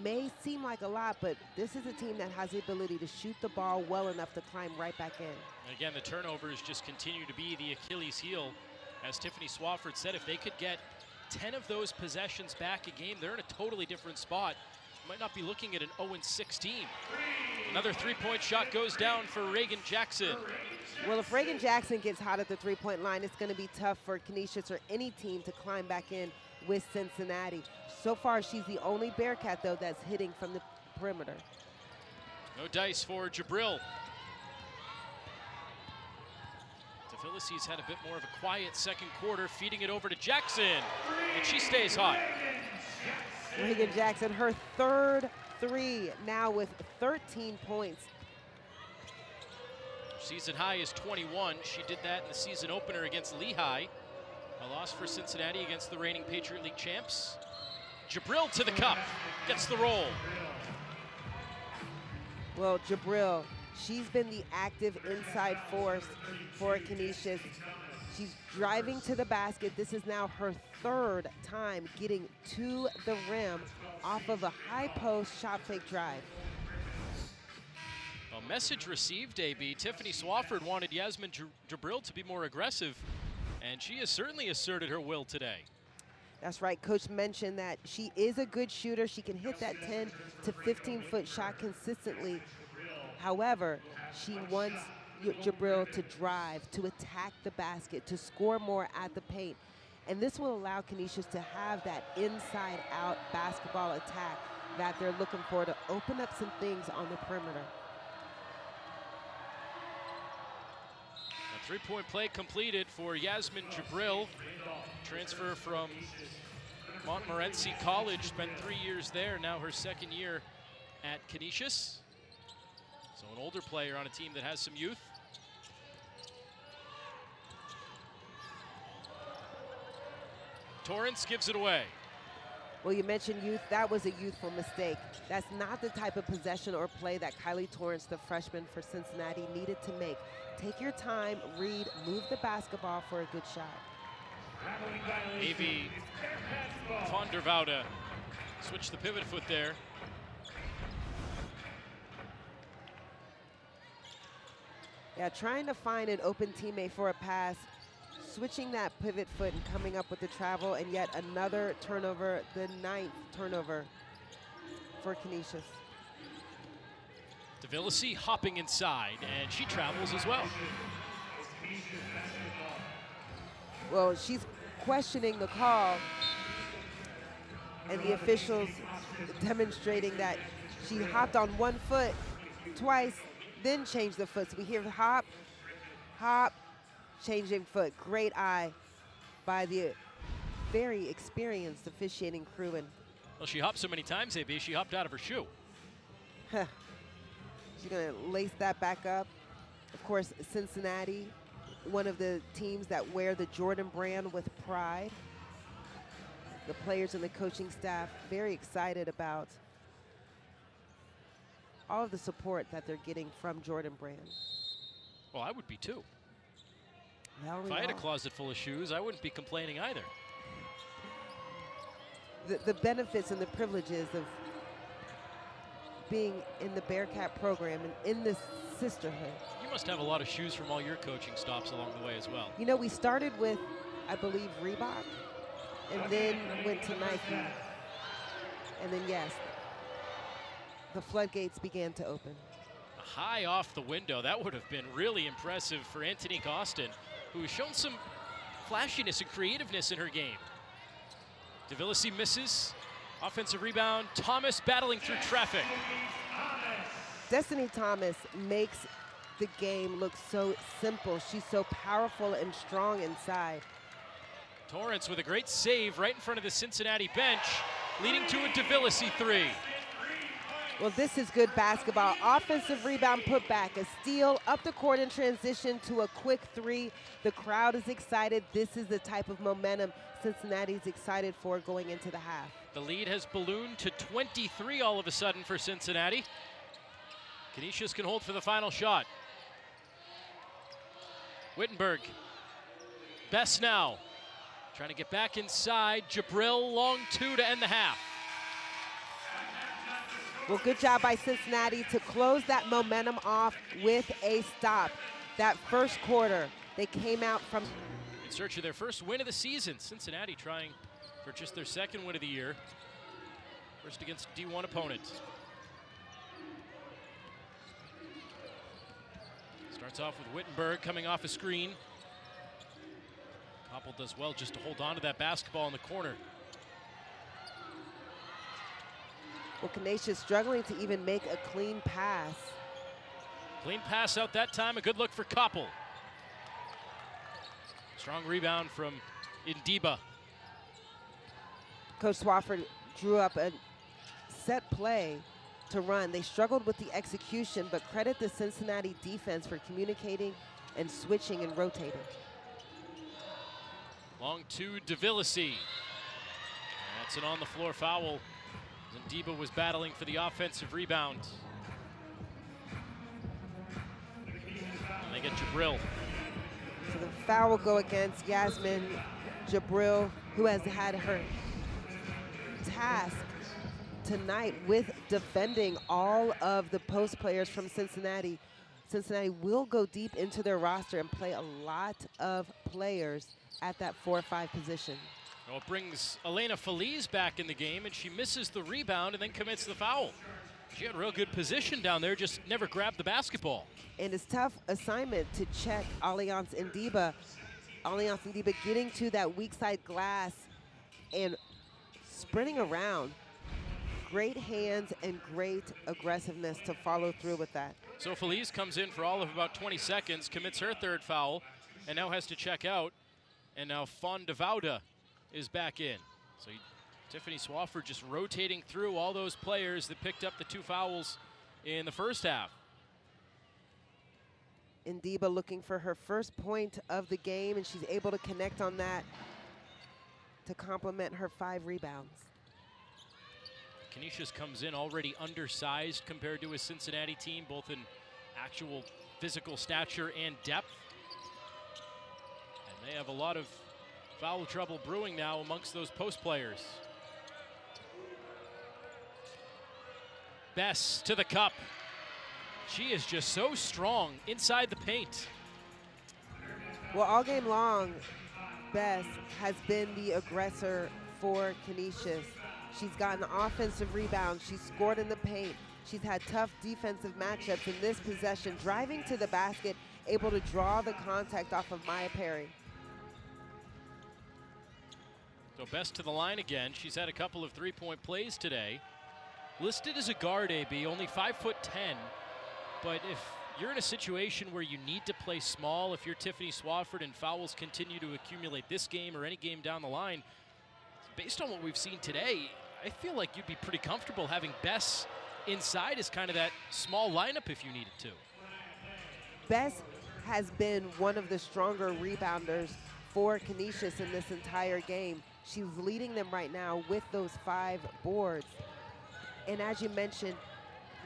may seem like a lot, but this is a team that has the ability to shoot the ball well enough to climb right back in. And again, the turnovers just continue to be the Achilles heel. As Tiffany Swafford said, if they could get 10 of those possessions back a game, they're in a totally different spot. Might not be looking at an 0-6 team. Another three-point shot goes down for Reagan Jackson. Well, if Reagan Jackson gets hot at the three-point line, it's going to be tough for Canisius or any team to climb back in with Cincinnati. So far, she's the only Bearcat, though, that's hitting from the perimeter. No dice for Jabril. Phyllis's had a bit more of a quiet second quarter, feeding it over to Jackson, and she stays hot. Reagan Jackson, her third three, now with 13 points. Season high is 21. She did that in the season opener against Lehigh. A loss for Cincinnati against the reigning Patriot League champs. Jabril to the cup, gets the roll. Well, Jabril, she's been the active inside force for Canisius. She's driving to the basket. This is now her third time getting to the rim off of a high post shot fake drive. A message received, AB. Tiffany Swafford wanted Yasmin Jabril to be more aggressive, and she has certainly asserted her will today. That's right. Coach mentioned that she is a good shooter. She can hit that 10 to 15-foot shot consistently. However, she wants Jabril to drive, to attack the basket, to score more at the paint. And this will allow Canisius to have that inside-out basketball attack that they're looking for to open up some things on the perimeter. A three-point play completed for Yasmin Jabril. Transfer from Montmorency College, spent 3 years there, now her second year at Canisius. So an older player on a team that has some youth. Torrance gives it away. Well, you mentioned youth. That was a youthful mistake. That's not the type of possession or play that Kylie Torrance, the freshman for Cincinnati, needed to make. Take your time, read, move the basketball for a good shot. Avi van der Woude switched the pivot foot there. Yeah, trying to find an open teammate for a pass, switching that pivot foot and coming up with the travel, and yet another turnover, the 9th turnover for Canisius. DeVillisi hopping inside, and she travels as well. Well, she's questioning the call, and the officials demonstrating that she hopped on one foot twice, then change the foot. So we hear hop, hop, changing foot. Great eye by the very experienced officiating crew. And well, she hopped so many times, AB, she hopped out of her shoe. She's going to lace that back up. Of course, Cincinnati, one of the teams that wear the Jordan brand with pride. The players and the coaching staff very excited about all of the support that they're getting from Jordan brand. Well, I would be too. Well, if I had a closet full of shoes, I wouldn't be complaining either. The benefits and the privileges of being in the Bearcat program and in this sisterhood. You must have a lot of shoes from all your coaching stops along the way as well. You know, we started with, I believe, Reebok, and then went to Nike. And then, yes, the floodgates began to open. High off the window. That would have been really impressive for Antonique Austin, who has shown some flashiness and creativeness in her game. DeVillesi misses. Offensive rebound. Thomas battling through traffic. Destiny Thomas makes the game look so simple. She's so powerful and strong inside. Torrance with a great save right in front of the Cincinnati bench, leading to a DeVillesi three. Well, this is good basketball. Offensive rebound put back, a steal up the court in transition to a quick three. The crowd is excited. This is the type of momentum Cincinnati's excited for going into the half. The lead has ballooned to 23 all of a sudden for Cincinnati. Canisius can hold for the final shot. Wittenberg. Best now. Trying to get back inside. Jabril, long two to end the half. Well, good job by Cincinnati to close that momentum off with a stop. That first quarter, they came out from in search of their first win of the season. Cincinnati trying for just their second win of the year. First against D1 opponents. Starts off with Wittenberg coming off a screen. Koppel does well just to hold on to that basketball in the corner. Well, Canisius struggling to even make a clean pass. Clean pass out that time, a good look for Koppel. Strong rebound from Indiba. Coach Swafford drew up a set play to run. They struggled with the execution, but credit the Cincinnati defense for communicating and switching and rotating. Long two, DeVillesi. That's an on-the-floor foul. Indiba was battling for the offensive rebound. And they get Jabril. So the foul will go against Yasmin Jabril, who has had her task tonight with defending all of the post players from Cincinnati. Cincinnati will go deep into their roster and play a lot of players at that 4-5 position. Well, it brings Elena Feliz back in the game, and she misses the rebound and then commits the foul. She had a real good position down there, just never grabbed the basketball. And it's a tough assignment to check Alliance Indiba. Alliance Indiba getting to that weak side glass and sprinting around. Great hands and great aggressiveness to follow through with that. So Feliz comes in for all of about 20 seconds, commits her third foul, and now has to check out. And now Fondevauda is back in. So Tiffany Swafford just rotating through all those players that picked up the two fouls in the first half. Indiba looking for her first point of the game, and she's able to connect on that to complement her 5 rebounds. Canisius comes in already undersized compared to his Cincinnati team, both in actual physical stature and depth. And they have a lot of foul trouble brewing now amongst those post players. Bess to the cup. She is just so strong inside the paint. Well, all game long, Bess has been the aggressor for Canisius. She's gotten offensive rebounds. She's scored in the paint. She's had tough defensive matchups in this possession, driving to the basket, able to draw the contact off of Maya Perry. So Bess to the line again. She's had a couple of three-point plays today. Listed as a guard, AB, only 5'10", but if you're in a situation where you need to play small if you're Tiffany Swafford and fouls continue to accumulate this game or any game down the line. Based on what we've seen today, I feel like you'd be pretty comfortable having Bess inside as kind of that small lineup if you needed to. Bess has been one of the stronger rebounders for Canisius in this entire game. She's leading them right now with those 5 boards. And as you mentioned,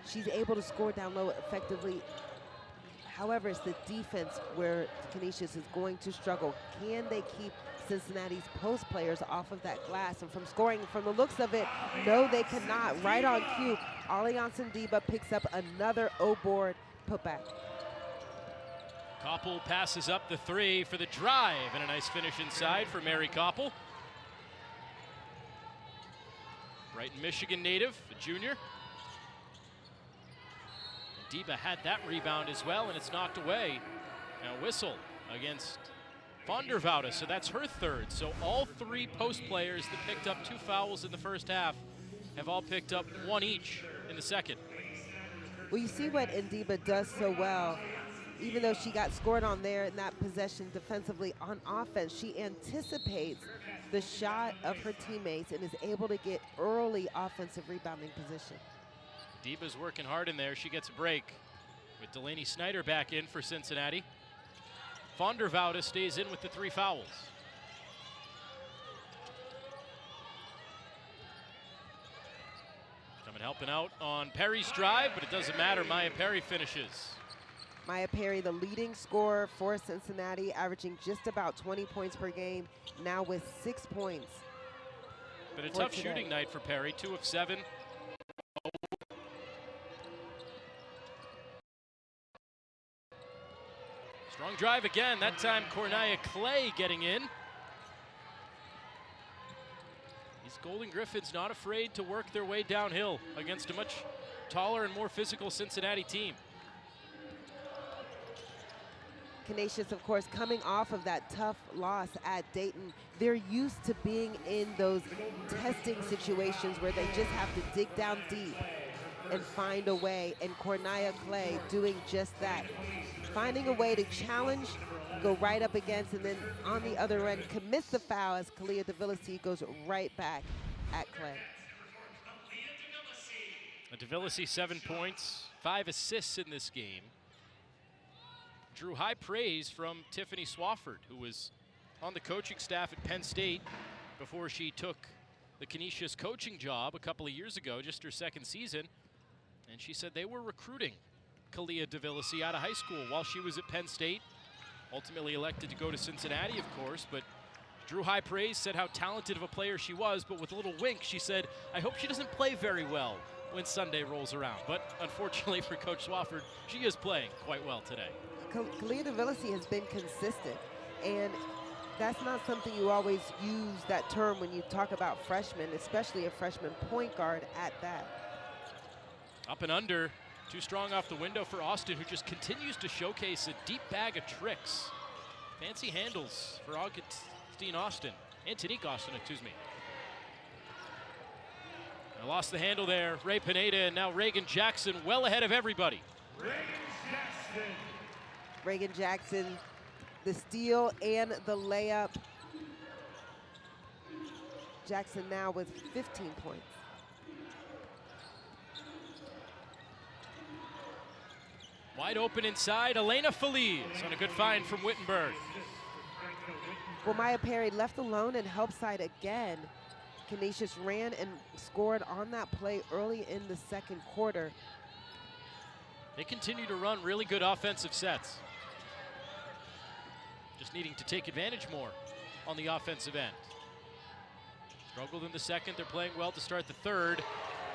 she's able to score down low effectively. However, it's the defense where Canisius is going to struggle. Can they keep Cincinnati's post players off of that glass? And from scoring, from the looks of it, no, they cannot. Right on cue, Allianz Ndiba picks up another O-board putback. Koppel passes up the 3 for the drive, and a nice finish inside for Mary Koppel. Brighton, Michigan native, a junior. Ndiba had that rebound as well, and it's knocked away. Now whistle against van der Woude, so that's her 3rd. So all 3 post players that picked up 2 fouls in the first half have all picked up 1 each in the second. Well, you see what Ndiba does so well. Even though she got scored on there in that possession defensively, on offense, she anticipates the shot of her teammates and is able to get early offensive rebounding position. Ndiba's working hard in there. She gets a break with Delaney Snyder back in for Cincinnati. Van der Woude stays in with the 3 fouls. Coming helping out on Perry's drive, but it doesn't matter. Maya Perry finishes. Maya Perry, the leading scorer for Cincinnati, averaging just about 20 points per game, now with 6 points. But a tough shooting night for Perry, 2 of 7. Strong drive again, that time Cornelia Clay getting in. These Golden Griffins not afraid to work their way downhill against a much taller and more physical Cincinnati team. Canisius, of course, coming off of that tough loss at Dayton. They're used to being in those testing situations where they just have to dig down deep and find a way, and Cornelia Clay doing just that. Finding a way to challenge, go right up against, and then on the other end commits the foul as Kalia DeVillasi goes right back at Clay. DeVillasi 7 points, 5 assists in this game. Drew high praise from Tiffany Swafford, who was on the coaching staff at Penn State before she took the Canisius coaching job a couple of years ago, just her 2nd season. And she said they were recruiting Kalia DeVillasi out of high school while she was at Penn State. Ultimately elected to go to Cincinnati, of course, but drew high praise, said how talented of a player she was, but with a little wink, she said, I hope she doesn't play very well when Sunday rolls around. But unfortunately for Coach Swafford, she is playing quite well today. Kalia DeVillasi has been consistent, and that's not something you always use that term when you talk about freshmen, especially a freshman point guard at that. Up and under, too strong off the window for Austin, who just continues to showcase a deep bag of tricks. Fancy handles for Augustine Austin, Antonique Austin, excuse me. I lost the handle there, Ray Pineda, and now Reagan Jackson well ahead of everybody. Reagan Jackson, the steal and the layup. Jackson now with 15 points. Wide open inside, Elena Feliz on a good find from Wittenberg. Well, Maya Perry left alone and help side again. Canisius ran and scored on that play early in the 2nd quarter. They continue to run really good offensive sets. Just needing to take advantage more on the offensive end. Struggled in the 2nd, they're playing well to start the 3rd,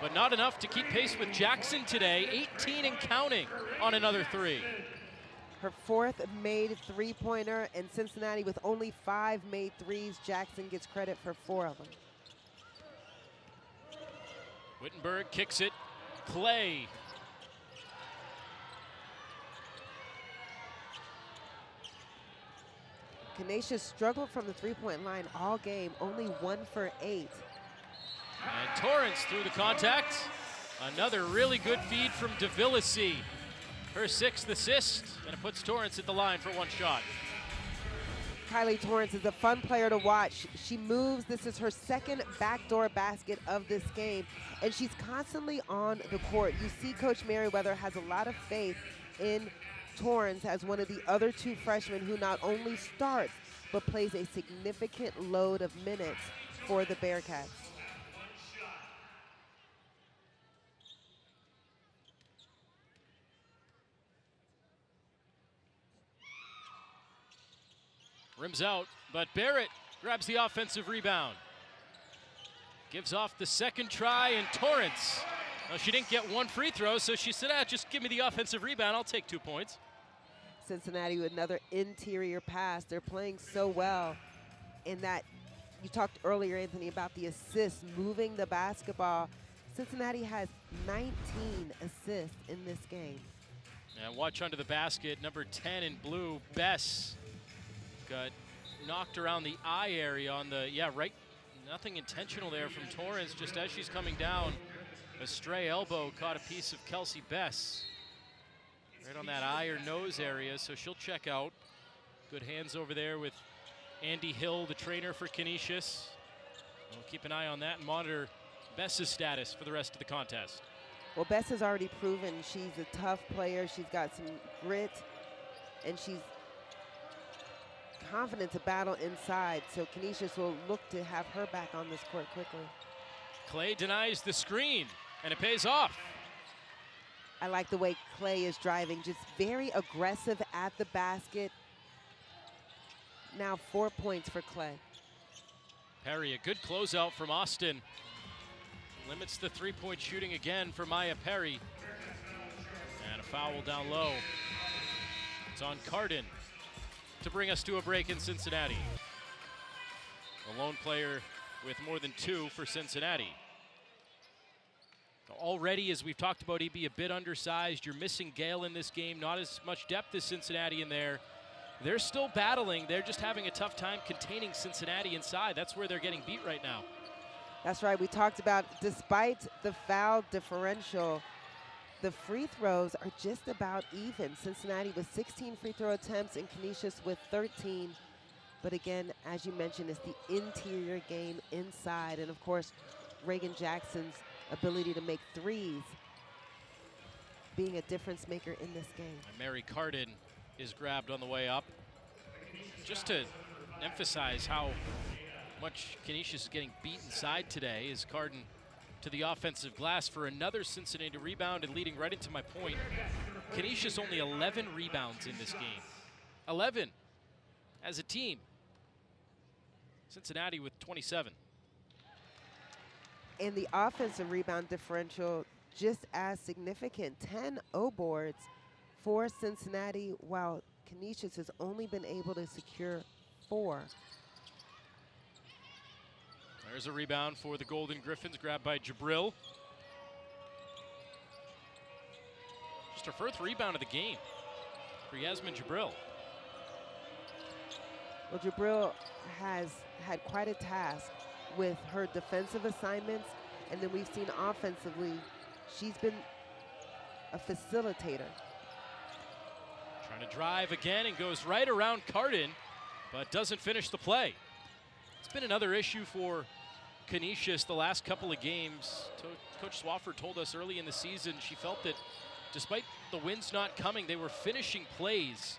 but not enough to keep pace with Jackson today. 18 and counting on another 3. Her 4th made 3-pointer, and Cincinnati with only 5 made 3s. Jackson gets credit for 4 of them. Wittenberg kicks it, Clay. Canisius struggled from the 3-point line all game, only 1 for 8. And Torrance through the contact. Another really good feed from DeVillasi. her 6th assist, and it puts Torrance at the line for one shot. Kylie Torrance is a fun player to watch. She moves. This is her 2nd backdoor basket of this game, and she's constantly on the court. You see Coach Merriweather has a lot of faith in Torrance as one of the other 2 freshmen who not only starts, but plays a significant load of minutes for the Bearcats. Rims out, but Barrett grabs the offensive rebound. Gives off the 2nd try, and Torrance. Well, she didn't get 1 free throw, so she said, just give me the offensive rebound. I'll take 2 points. Cincinnati with another interior pass. They're playing so well in that. You talked earlier, Anthony, about the assists, moving the basketball. Cincinnati has 19 assists in this game. And watch under the basket, number 10 in blue, Bess. Got knocked around the eye area on the, right, nothing intentional there from Torrance, just as she's coming down. A stray elbow caught a piece of Kelsey Bess right on that eye or nose area, so she'll check out. Good hands over there with Andy Hill, the trainer for Canisius. We'll keep an eye on that and monitor Bess's status for the rest of the contest. Well, Bess has already proven she's a tough player. She's got some grit, and she's confident to battle inside, so Canisius will look to have her back on this court quickly. Clay denies the screen, and it pays off. I like the way Clay is driving, just very aggressive at the basket. Now 4 points for Clay. Perry, a good closeout from Austin. Limits the 3-point shooting again for Maya Perry. And a foul down low. It's on Carden to bring us to a break in Cincinnati. A lone player with more than 2 for Cincinnati. Already, as we've talked about, he'd be a bit undersized. You're missing Gale in this game, not as much depth as Cincinnati in there. They're still battling. They're just having a tough time containing Cincinnati inside. That's where they're getting beat right now. That's right. We talked about, despite the foul differential, the free throws are just about even. Cincinnati with 16 free throw attempts and Canisius with 13. But again, as you mentioned, it's the interior game inside. And of course, Reagan Jackson's ability to make threes being a difference maker in this game. And Mary Carden is grabbed on the way up. Just to emphasize how much Canisius is getting beat inside today, is Carden to the offensive glass for another Cincinnati rebound, and leading right into my point. Canisius only 11 rebounds in this game. 11 as a team. Cincinnati with 27. And the offensive rebound differential just as significant. 10 O boards for Cincinnati, while Canisius has only been able to secure 4. There's a rebound for the Golden Griffins, grabbed by Jabril. Just her first rebound of the game for Yasmin Jabril. Well, Jabril has had quite a task with her defensive assignments, and then we've seen offensively, she's been a facilitator. Trying to drive again and goes right around Carden, but doesn't finish the play. It's been another issue for Canisius the last couple of games. Coach Swafford told us early in the season she felt that despite the wins not coming, they were finishing plays.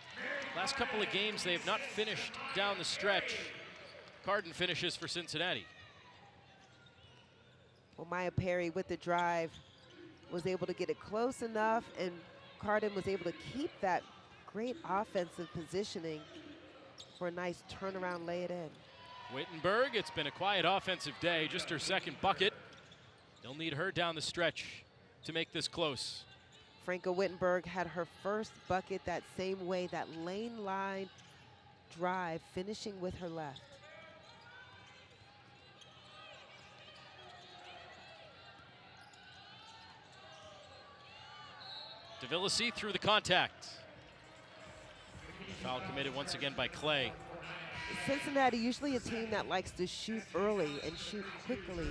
Last couple of games, they have not finished down the stretch. Carden finishes for Cincinnati. Well, Maya Perry with the drive was able to get it close enough, and Carden was able to keep that great offensive positioning for a nice turnaround, lay it in. Wittenberg, it's been a quiet offensive day, just her second bucket. They'll need her down the stretch to make this close. Franca Wittenberg had her first bucket that same way, that lane line drive, finishing with her left. DeVillasi through the contact. Foul committed once again by Clay. Cincinnati, usually a team that likes to shoot early and shoot quickly.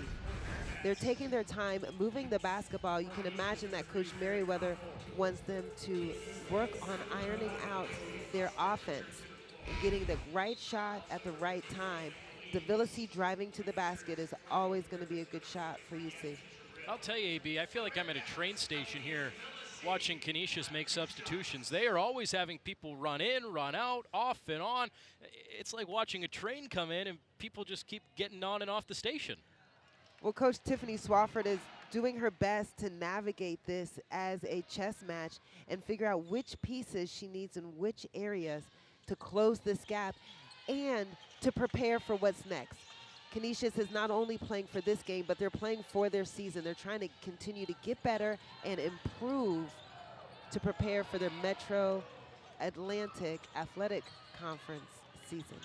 They're taking their time moving the basketball. You can imagine that Coach Merriweather wants them to work on ironing out their offense and getting the right shot at the right time. Devilisi driving to the basket is always going to be a good shot for UC. I'll tell you, AB, I feel like I'm at a train station here watching Canisius make substitutions. They are always having people run in, run out, off and on. It's like watching a train come in and people just keep getting on and off the station. Well, Coach Tiffany Swafford is doing her best to navigate this as a chess match and figure out which pieces she needs in which areas to close this gap and to prepare for what's next. Canisius is not only playing for this game, but they're playing for their season. They're trying to continue to get better and improve to prepare for their Metro Atlantic Athletic Conference season.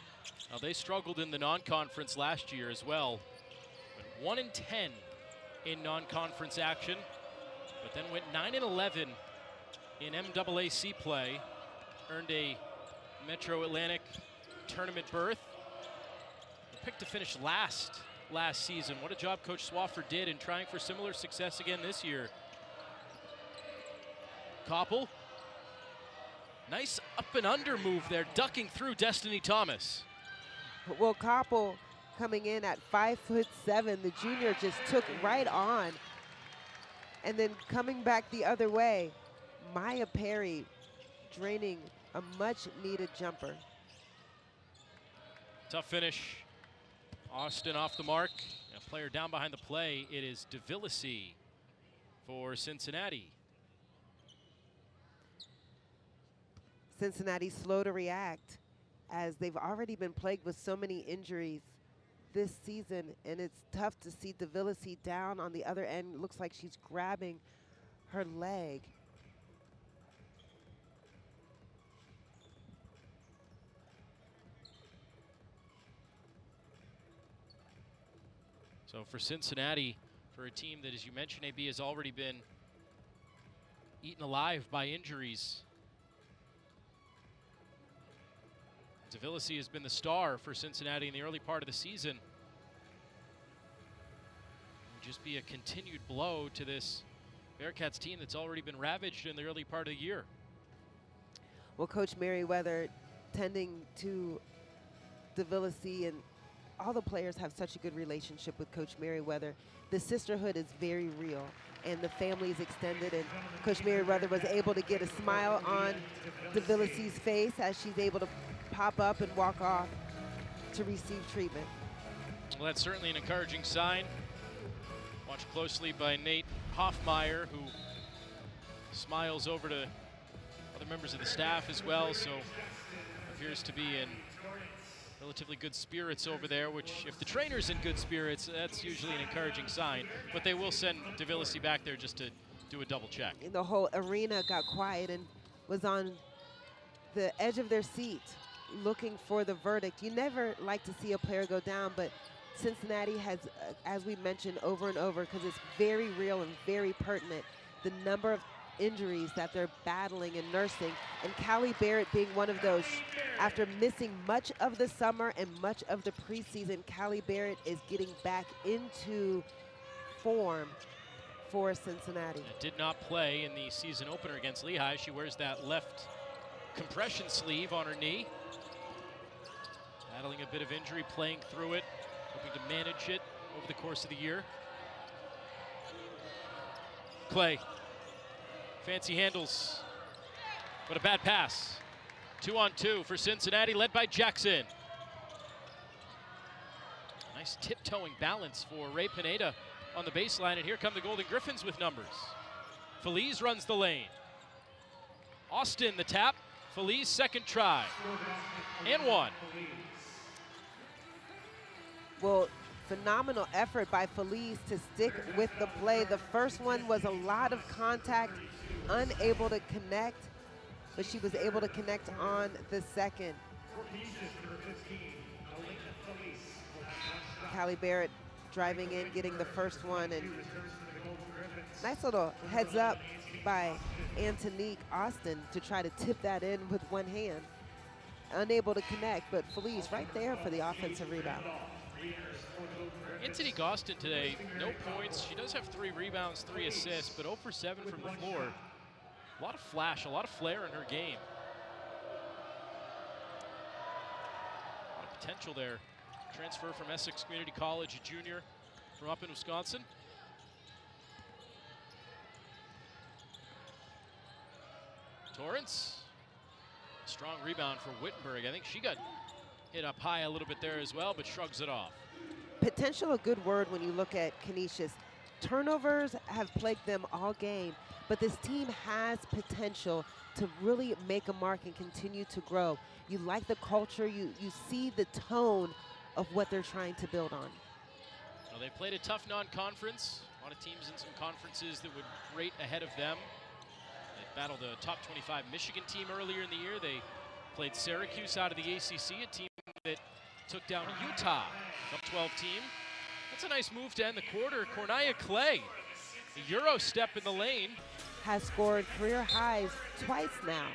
Now, they struggled in the non-conference last year as well. Went 1-10 in non-conference action, but then went 9-11 in MAAC play, earned a Metro Atlantic tournament berth. Picked to finish last season. What a job Coach Swafford did in trying for similar success again this year. Koppel. Nice up and under move there, ducking through Destiny Thomas. Well, Koppel coming in at 5'7", the junior just took right on. And then coming back the other way, Maya Perry draining a much needed jumper. Tough finish. Austin off the mark. A player down behind the play. It is Devilisi for Cincinnati. Cincinnati slow to react as they've already been plagued with so many injuries this season, and it's tough to see Devilisi down on the other end. It looks like she's grabbing her leg. So for Cincinnati, for a team that, as you mentioned, AB, has already been eaten alive by injuries, Devilisi has been the star for Cincinnati in the early part of the season. It would just be a continued blow to this Bearcats team that's already been ravaged in the early part of the year. Well, Coach Merriweather tending to Devilisi, and all the players have such a good relationship with Coach Merriweather. The sisterhood is very real, and the family is extended, and Coach Merriweather was able to get a smile on Devilisi's face as she's able to pop up and walk off to receive treatment. Well, that's certainly an encouraging sign. Watched closely by Nate Hoffmeyer, who smiles over to other members of the staff as well, so appears to be in relatively good spirits over there, which if the trainer's in good spirits, that's usually an encouraging sign. But they will send Devilisi back there just to do a double check. And the whole arena got quiet and was on the edge of their seat looking for the verdict. You never like to see a player go down, but Cincinnati has, as we mentioned over and over, because it's very real and very pertinent, the number of injuries that they're battling and nursing, and Callie Barrett being one of those. After missing much of the summer and much of the preseason, Callie Barrett is getting back into form for Cincinnati. Did not play in the season opener against Lehigh. She wears that left compression sleeve on her knee. Battling a bit of injury, playing through it, hoping to manage it over the course of the year. Clay. Fancy handles, but a bad pass. 2-on-2 for Cincinnati, led by Jackson. Nice tiptoeing balance for Ray Pineda on the baseline, and here come the Golden Griffins with numbers. Feliz runs the lane. Austin the tap. Feliz second try. And one. Well, phenomenal effort by Feliz to stick with the play. The first one was a lot of contact, unable to connect, but she was able to connect on the second. Callie Barrett driving in, getting the first one, and nice little heads up by Antonique Austin to try to tip that in with one hand. Unable to connect, but Feliz right there for the offensive rebound. Anthony Gostin today, no points. She does have 3 rebounds, 3 assists, but 0 for 7 from the floor. A lot of flash, a lot of flair in her game. A lot of potential there. Transfer from Essex Community College, a junior from up in Wisconsin. Torrance, strong rebound for Wittenberg. I think she got hit up high a little bit there as well, but shrugs it off. Potential, a good word when you look at Canisius. Turnovers have plagued them all game, but this team has potential to really make a mark and continue to grow. You like the culture, you see the tone of what they're trying to build on. Well, they played a tough non-conference. A lot of teams in some conferences that would rate ahead of them. They battled a top 25 Michigan team earlier in the year. They played Syracuse out of the ACC, a team that took down Utah, top 12 team. That's a nice move to end the quarter. Cornelia Clay, the Euro step in the lane. Has scored career highs twice now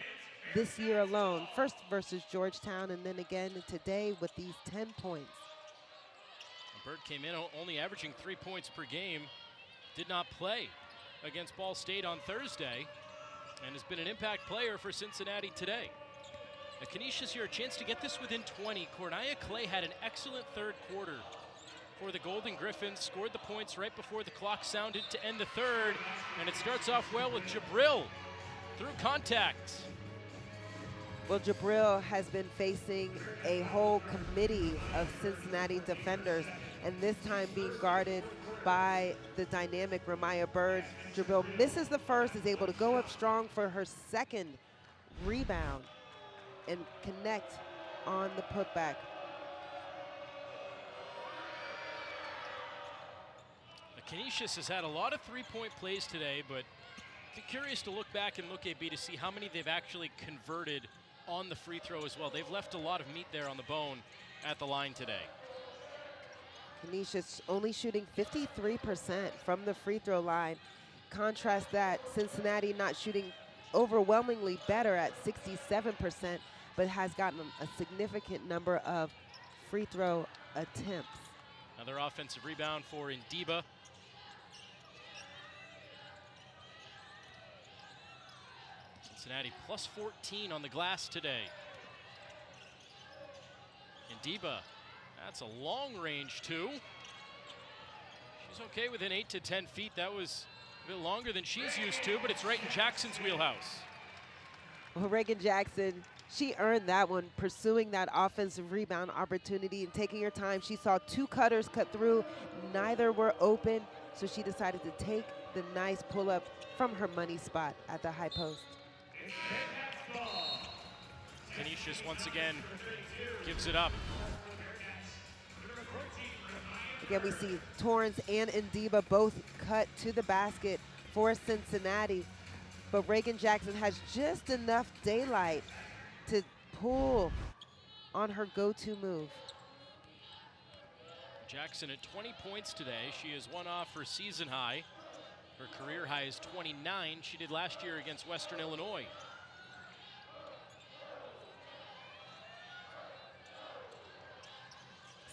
this year alone. First versus Georgetown, and then again today with these 10 points. Bird came in only averaging 3 points per game. Did not play against Ball State on Thursday, and has been an impact player for Cincinnati today. Canisius here, a chance to get this within 20. Cornelia Clay had an excellent third quarter for the Golden Griffins, scored the points right before the clock sounded to end the third, and it starts off well with Jabril through contact. Well, Jabril has been facing a whole committee of Cincinnati defenders, and this time being guarded by the dynamic Ramaya Bird. Jabril misses the first, is able to go up strong for her second rebound and connect on the putback. Canisius has had a lot of three-point plays today, but I'm curious to look back and look at B to see how many they've actually converted on the free throw as well. They've left a lot of meat there on the bone at the line today. Canisius only shooting 53% from the free throw line. Contrast that, Cincinnati not shooting overwhelmingly better at 67%, but has gotten a significant number of free throw attempts. Another offensive rebound for Ndiba. Cincinnati plus 14 on the glass today. Ndiba, that's a long range two. She's okay within 8 to 10 feet. That was a bit longer than she's used to, but it's right in Jackson's wheelhouse. Well, Reagan Jackson, she earned that one, pursuing that offensive rebound opportunity and taking her time. She saw 2 cutters cut through, neither were open, so she decided to take the nice pull-up from her money spot at the high post. Canisius once again gives it up. Again, we see Torrance and Ndiba both cut to the basket for Cincinnati, but Reagan Jackson has just enough daylight to pull on her go-to move. Jackson at 20 points today. She is one off her season high. Her career high is 29. She did last year against Western Illinois.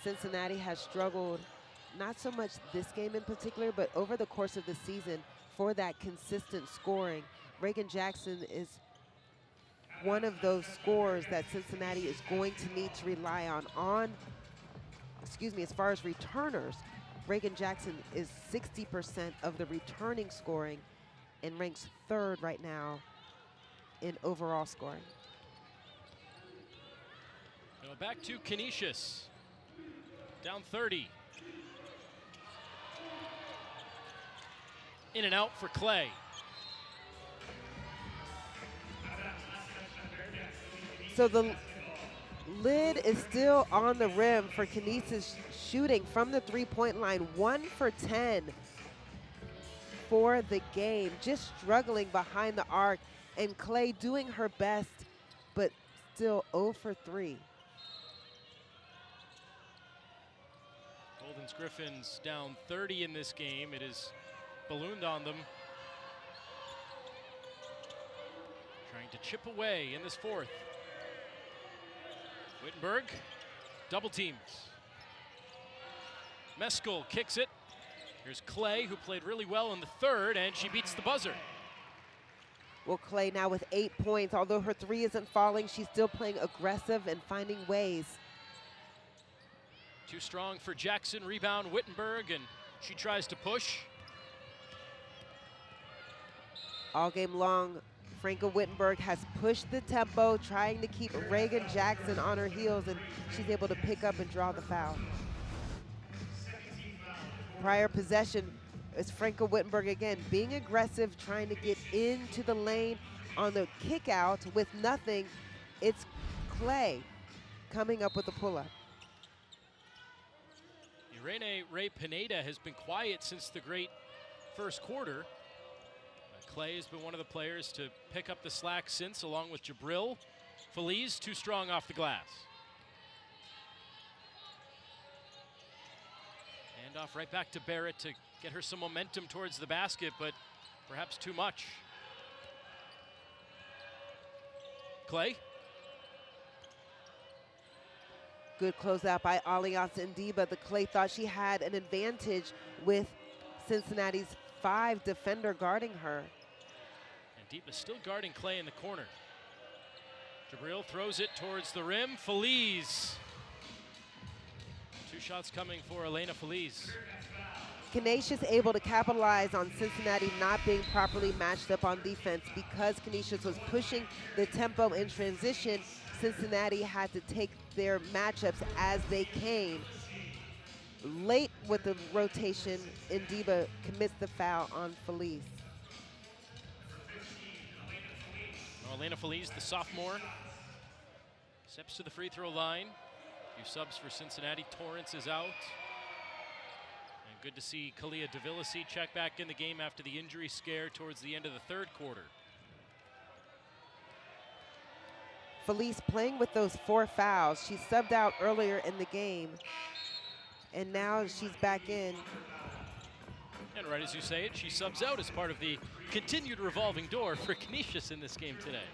Cincinnati has struggled, not so much this game in particular, but over the course of the season for that consistent scoring. Reagan Jackson is one of those scorers that Cincinnati is going to need to rely on. As far as returners, Reagan Jackson is 60% of the returning scoring and ranks 3rd right now in overall scoring. Now back to Canisius, down 30. In and out for Clay. So the lid is still on the rim for Canisius shooting from the three-point line, 1 for 10 for the game, just struggling behind the arc, and Clay doing her best, but still 0 for 3. Golden's Griffins down 30 in this game. It is ballooned on them. Trying to chip away in this fourth. Wittenberg, double teams. Meskel kicks it. Here's Clay, who played really well in the third, and she beats the buzzer. Well, Clay now with 8 points. Although her three isn't falling, she's still playing aggressive and finding ways. Too strong for Jackson. Rebound Wittenberg, and she tries to push. All game long, Franca Wittenberg has pushed the tempo, trying to keep Reagan Jackson on her heels, and she's able to pick up and draw the foul. Prior possession is Franca Wittenberg again, being aggressive, trying to get into the lane on the kick out with nothing. It's Clay coming up with a pull-up. Irene Ray Pineda has been quiet since the great first quarter. Clay has been one of the players to pick up the slack since, along with Jabril. Feliz too strong off the glass. Hand off right back to Barrett to get her some momentum towards the basket, but perhaps too much. Clay. Good closeout by Alliance Ndiba. The Clay thought she had an advantage with Cincinnati's 5 defender guarding her. Ndiba still guarding Clay in the corner. Jabril throws it towards the rim. Feliz. 2 shots coming for Elena Feliz. Canisius able to capitalize on Cincinnati not being properly matched up on defense. Because Canisius was pushing the tempo in transition, Cincinnati had to take their matchups as they came. Late with the rotation, Ndiba commits the foul on Feliz. Elena Feliz, the sophomore, steps to the free throw line. A few subs for Cincinnati. Torrance is out. And good to see Kalia Davillasi check back in the game after the injury scare towards the end of the third quarter. Feliz playing with those 4 fouls. She subbed out earlier in the game, and now she's back in. And right as you say it, she subs out as part of the continued revolving door for Canisius in this game today.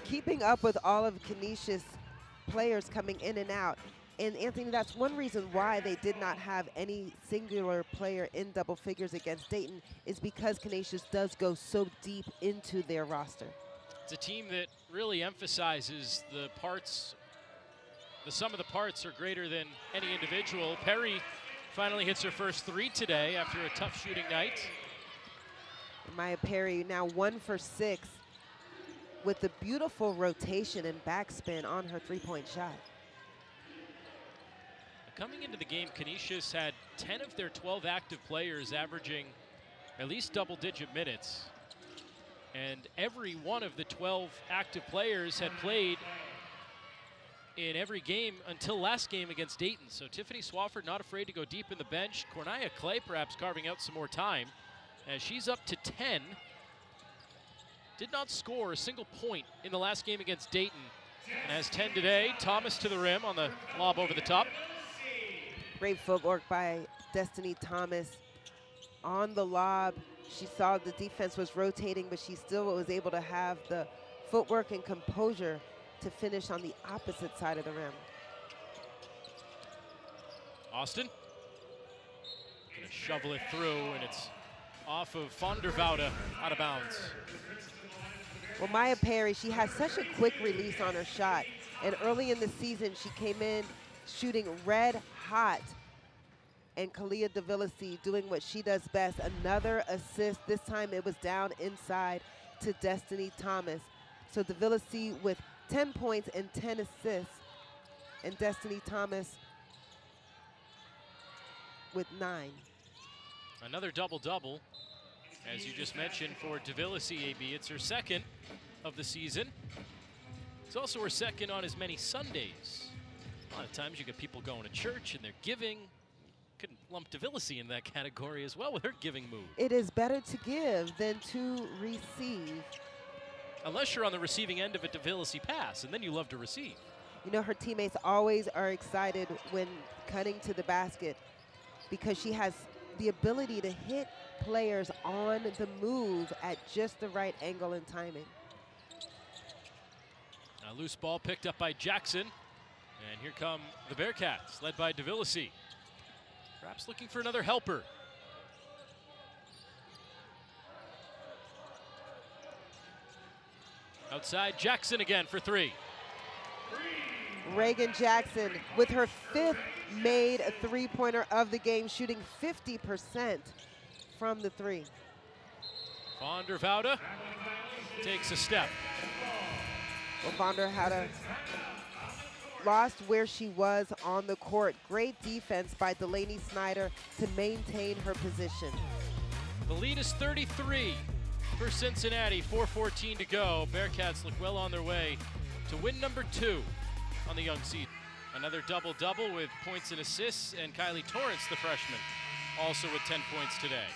Keeping up with all of Canisius players coming in and out. And Anthony, that's one reason why they did not have any singular player in double figures against Dayton, is because Canisius does go so deep into their roster. It's a team that really emphasizes the parts. The sum of the parts are greater than any individual. Perry finally hits her first 3 today after a tough shooting night. Maya Perry now 1 for 6 with the beautiful rotation and backspin on her 3-point shot. Coming into the game, Canisius had 10 of their 12 active players averaging at least double-digit minutes. And every one of the 12 active players had played in every game until last game against Dayton. So Tiffany Swafford not afraid to go deep in the bench. Cornelia Clay perhaps carving out some more time as she's up to 10. Did not score a single point in the last game against Dayton and has 10 today. Thomas to the rim on the lob over the top. Great footwork by Destiny Thomas on the lob. She saw the defense was rotating, but she still was able to have the footwork and composure to finish on the opposite side of the rim. Austin gonna shovel it through, and it's off of Van der Woude, out of bounds. Well, Maya Perry, she has such a quick release on her shot. And early in the season, she came in shooting red hot. And Kalia Davillasi doing what she does best. Another assist. This time it was down inside to Destiny Thomas. So Davillasi with 10 points and 10 assists. And Destiny Thomas with 9. Another double-double, as you just mentioned, for Davillasi, AB. It's her second of the season. It's also her second on as many Sundays. A lot of times you get people going to church and they're giving. Couldn't lump Davillasi in that category as well with her giving move. It is better to give than to receive. Unless you're on the receiving end of a Davillasi pass, and then you love to receive. You know, her teammates always are excited when cutting to the basket because she has the ability to hit players on the move at just the right angle and timing. A loose ball picked up by Jackson. And here come the Bearcats, led by Davillasi. Perhaps looking for another helper. Outside, Jackson again for three. Reagan Jackson with her 5th made three-pointer of the game, shooting 50% from the three. Van der Woude takes a step. Well, Van der Woude lost where she was on the court. Great defense by Delaney Snyder to maintain her position. The lead is 33 for Cincinnati, 4:14 to go. Bearcats look well on their way to win number 2 on the young season. Another double-double with points and assists, and Kylie Torrance, the freshman, also with 10 points today.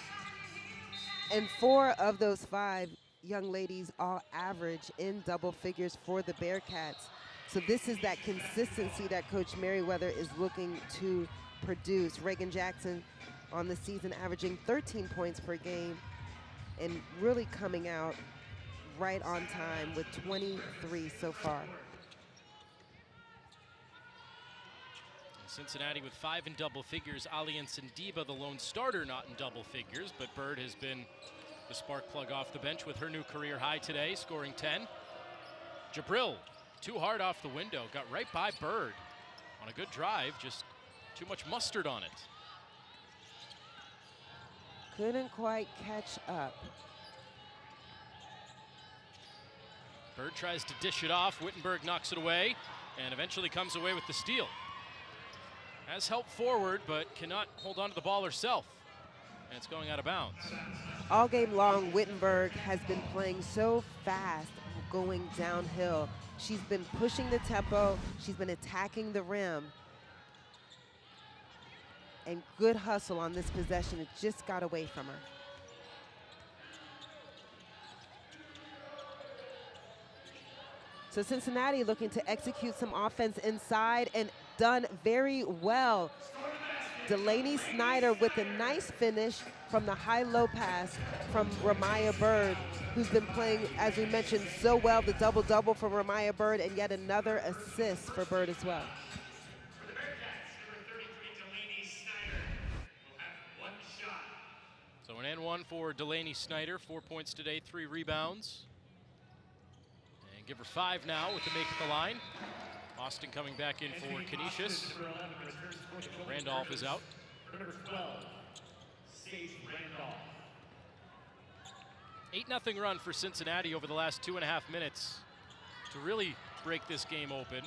And 4 of those 5 young ladies all average in double figures for the Bearcats. So this is that consistency that Coach Merriweather is looking to produce. Reagan Jackson on the season averaging 13 points per game and really coming out right on time with 23 so far. Cincinnati with 5 in double figures. Alliance and Diba, the lone starter, not in double figures, but Bird has been the spark plug off the bench with her new career high today, scoring 10. Jabril, too hard off the window, got right by Bird on a good drive, just too much mustard on it. Couldn't quite catch up. Bird tries to dish it off. Wittenberg knocks it away and eventually comes away with the steal. Has help forward, but cannot hold on to the ball herself. And it's going out of bounds. All game long, Wittenberg has been playing so fast going downhill. She's been pushing the tempo. She's been attacking the rim. And good hustle on this possession. It just got away from her. So Cincinnati looking to execute some offense inside and done very well. Delaney Snyder with a nice finish from the high-low pass from Ramaya Bird, who's been playing, as we mentioned, so well. The double-double from Ramaya Bird, and yet another assist for Bird as well. So an N1 for Delaney Snyder, 4 points today, 3 rebounds. And give her 5 now with the make at the line. Austin coming back in for Canisius. Randolph is out. 8-0 run for Cincinnati over the last 2.5 minutes to really break this game open.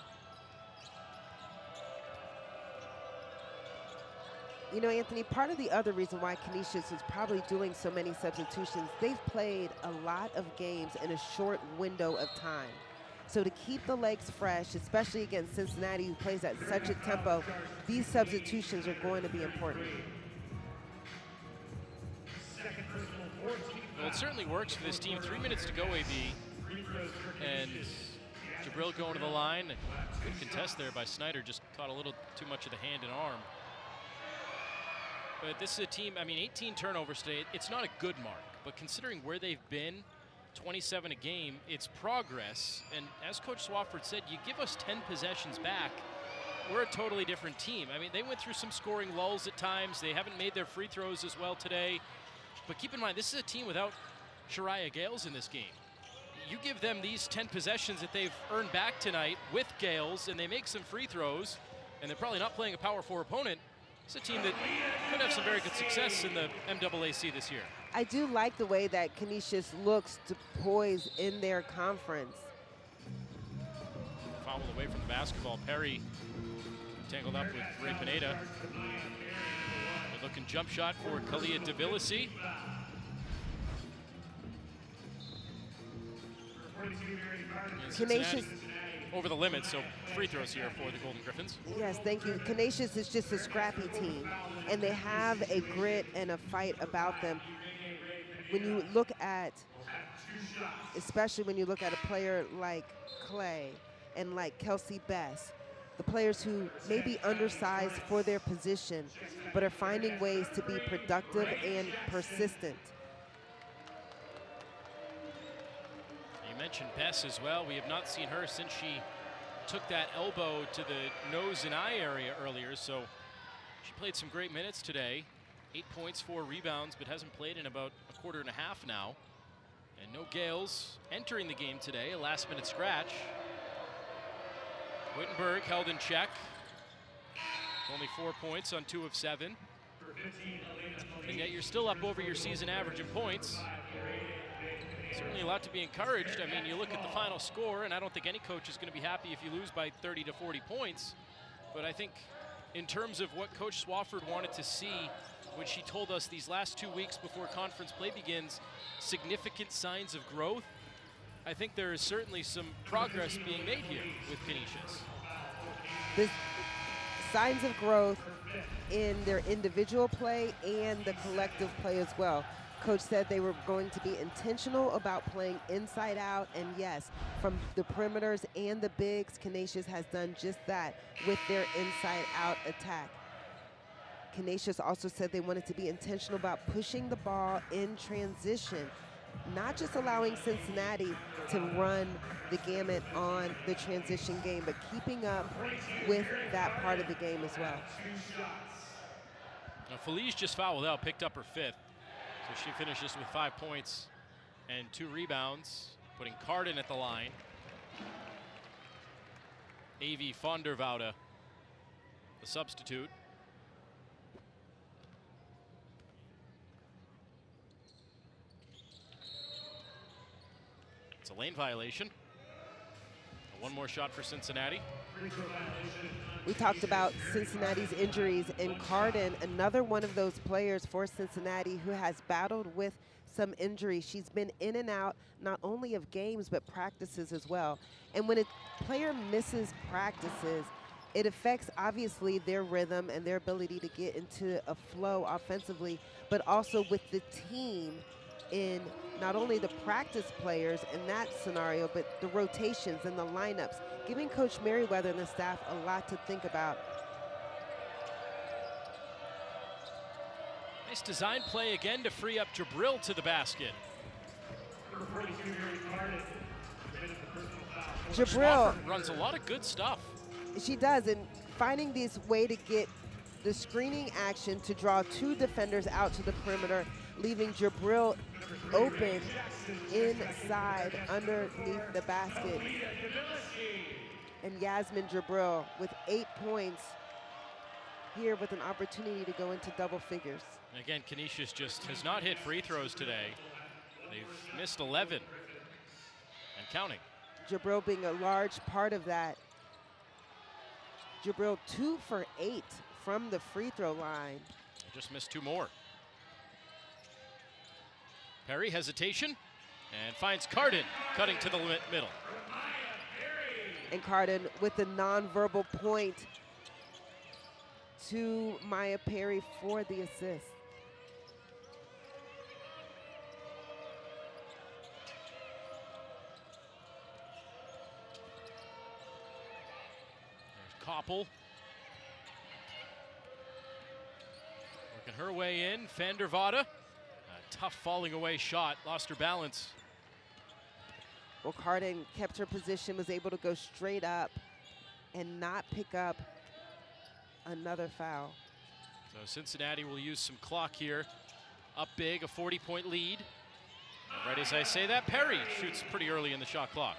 You know, Anthony, part of the other reason why Canisius is probably doing so many substitutions, they've played a lot of games in a short window of time. So to keep the legs fresh, especially against Cincinnati, who plays at such a tempo, these substitutions are going to be important. Well, it certainly works for this team. 3 minutes to go, AB. And Jabril going to the line. Good contest there by Snyder. Just caught a little too much of the hand and arm. But this is a team, I mean, 18 turnovers today. It's not a good mark. But considering where they've been, 27 a game, it's progress. And as Coach Swafford said, you give us 10 possessions back, we're a totally different team. I mean, they went through some scoring lulls at times. They haven't made their free throws as well today. But keep in mind, this is a team without Shariah Gales in this game. You give them these 10 possessions that they've earned back tonight with Gales, and they make some free throws, and they're probably not playing a Power 4 opponent. It's a team that could have some very good success in the MAAC this year. I do like the way that Canisius looks to poise in their conference. Foul away from the basketball. Perry tangled up with Ray Pineda. Good looking jump shot for Kalia Devilisi. Canisius over the limit, so free throws here for the Golden Griffins. Yes, thank you. Canisius is just a scrappy team, and they have a grit and a fight about them. When you look at, especially when you look at a player like Clay and like Kelsey Bess, the players who may be undersized for their position, but are finding ways to be productive and persistent. You mentioned Bess as well. We have not seen her since she took that elbow to the nose and eye area earlier, so She played some great minutes today. 8 points, 4 rebounds, but hasn't played in about a quarter and a half now. And no Gales entering the game today, a last-minute scratch. Wittenberg held in check. Only 4 points on 2 of 7. And yet you're still up over your season average in points. Certainly a lot to be encouraged. I mean, you look at the final score, and I don't think any coach is going to be happy if you lose by 30 to 40 points. But I think in terms of what Coach Swafford wanted to see when she told us these last 2 weeks before conference play begins, significant signs of growth, I think there is certainly some progress being made here with Canisius. This signs of growth in their individual play and the collective play as well. Coach said they were going to be intentional about playing inside out, and yes, from the perimeters and the bigs, Canisius has done just that with their inside out attack. Canisius also said they wanted to be intentional about pushing the ball in transition, not just allowing Cincinnati to run the gamut on the transition game, but keeping up with that part of the game as well. Now Felice just fouled out, picked up her 5th. So she finishes with 5 points and 2 rebounds, putting Carden at the line. A.V. van der Woude, the substitute. It's a lane violation. One more shot for Cincinnati. We talked about Cincinnati's injuries, and Carden, another one of those players for Cincinnati who has battled with some injuries. She's been in and out not only of games but practices as well. And when a player misses practices, it affects obviously their rhythm and their ability to get into a flow offensively, but also with the team in not only the practice players in that scenario, but the rotations and the lineups, giving Coach Merriweather and the staff a lot to think about. Nice design play again to free up Jabril to the basket. Jabril runs a lot of good stuff. She does, and finding this way to get the screening action to draw 2 defenders out to the perimeter, leaving Jabril open inside underneath the basket. And Yasmin Jabril with 8 points here with an opportunity to go into double figures. And again, Canisius just has not hit free throws today. They've missed 11 and counting. Jabril being a large part of that. Jabril 2 for 8 from the free throw line. They just missed 2 more. Perry hesitation and finds Carden cutting to the middle. And Carden with the nonverbal point to Maya Perry for the assist. There's Koppel. Working her way in, van der Woude. A tough falling away shot, lost her balance. Well, Carden kept her position, was able to go straight up and not pick up another foul. So Cincinnati will use some clock here. Up big, a 40-point lead. And right as I say that, Perry shoots pretty early in the shot clock.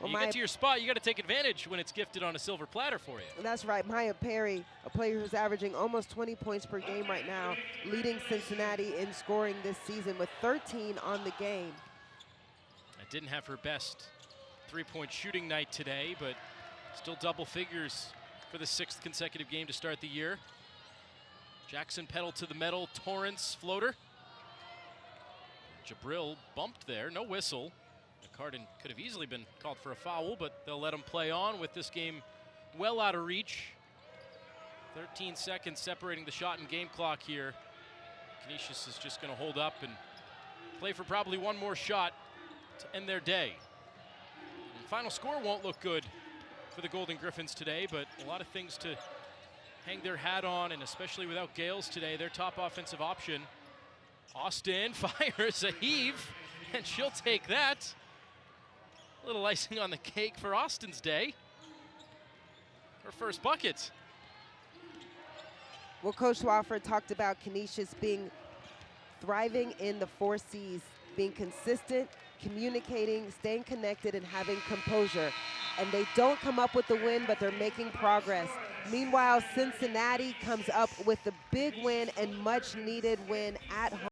Well, you get to your spot, you got to take advantage when it's gifted on a silver platter for you. That's right. Maya Perry, a player who's averaging almost 20 points per game right now, leading Cincinnati in scoring this season with 13 on the game. I didn't have her best 3-point shooting night today, but still double figures for the 6th consecutive game to start the year. Jackson pedal to the metal, Torrance floater. Jabril bumped there, no whistle. Carden could have easily been called for a foul, but they'll let him play on with this game well out of reach. 13 seconds separating the shot and game clock here. Canisius is just going to hold up and play for probably one more shot to end their day. And final score won't look good for the Golden Griffins today, but a lot of things to hang their hat on, and especially without Gales today, their top offensive option. Austin fires a heave, and she'll take that. A little icing on the cake for Austin's day. Her first bucket. Well, Coach Swafford talked about Canisius being thriving in the 4 C's, being consistent, communicating, staying connected, and having composure. And they don't come up with the win, but they're making progress. Meanwhile, Cincinnati comes up with the big win and much needed win at home.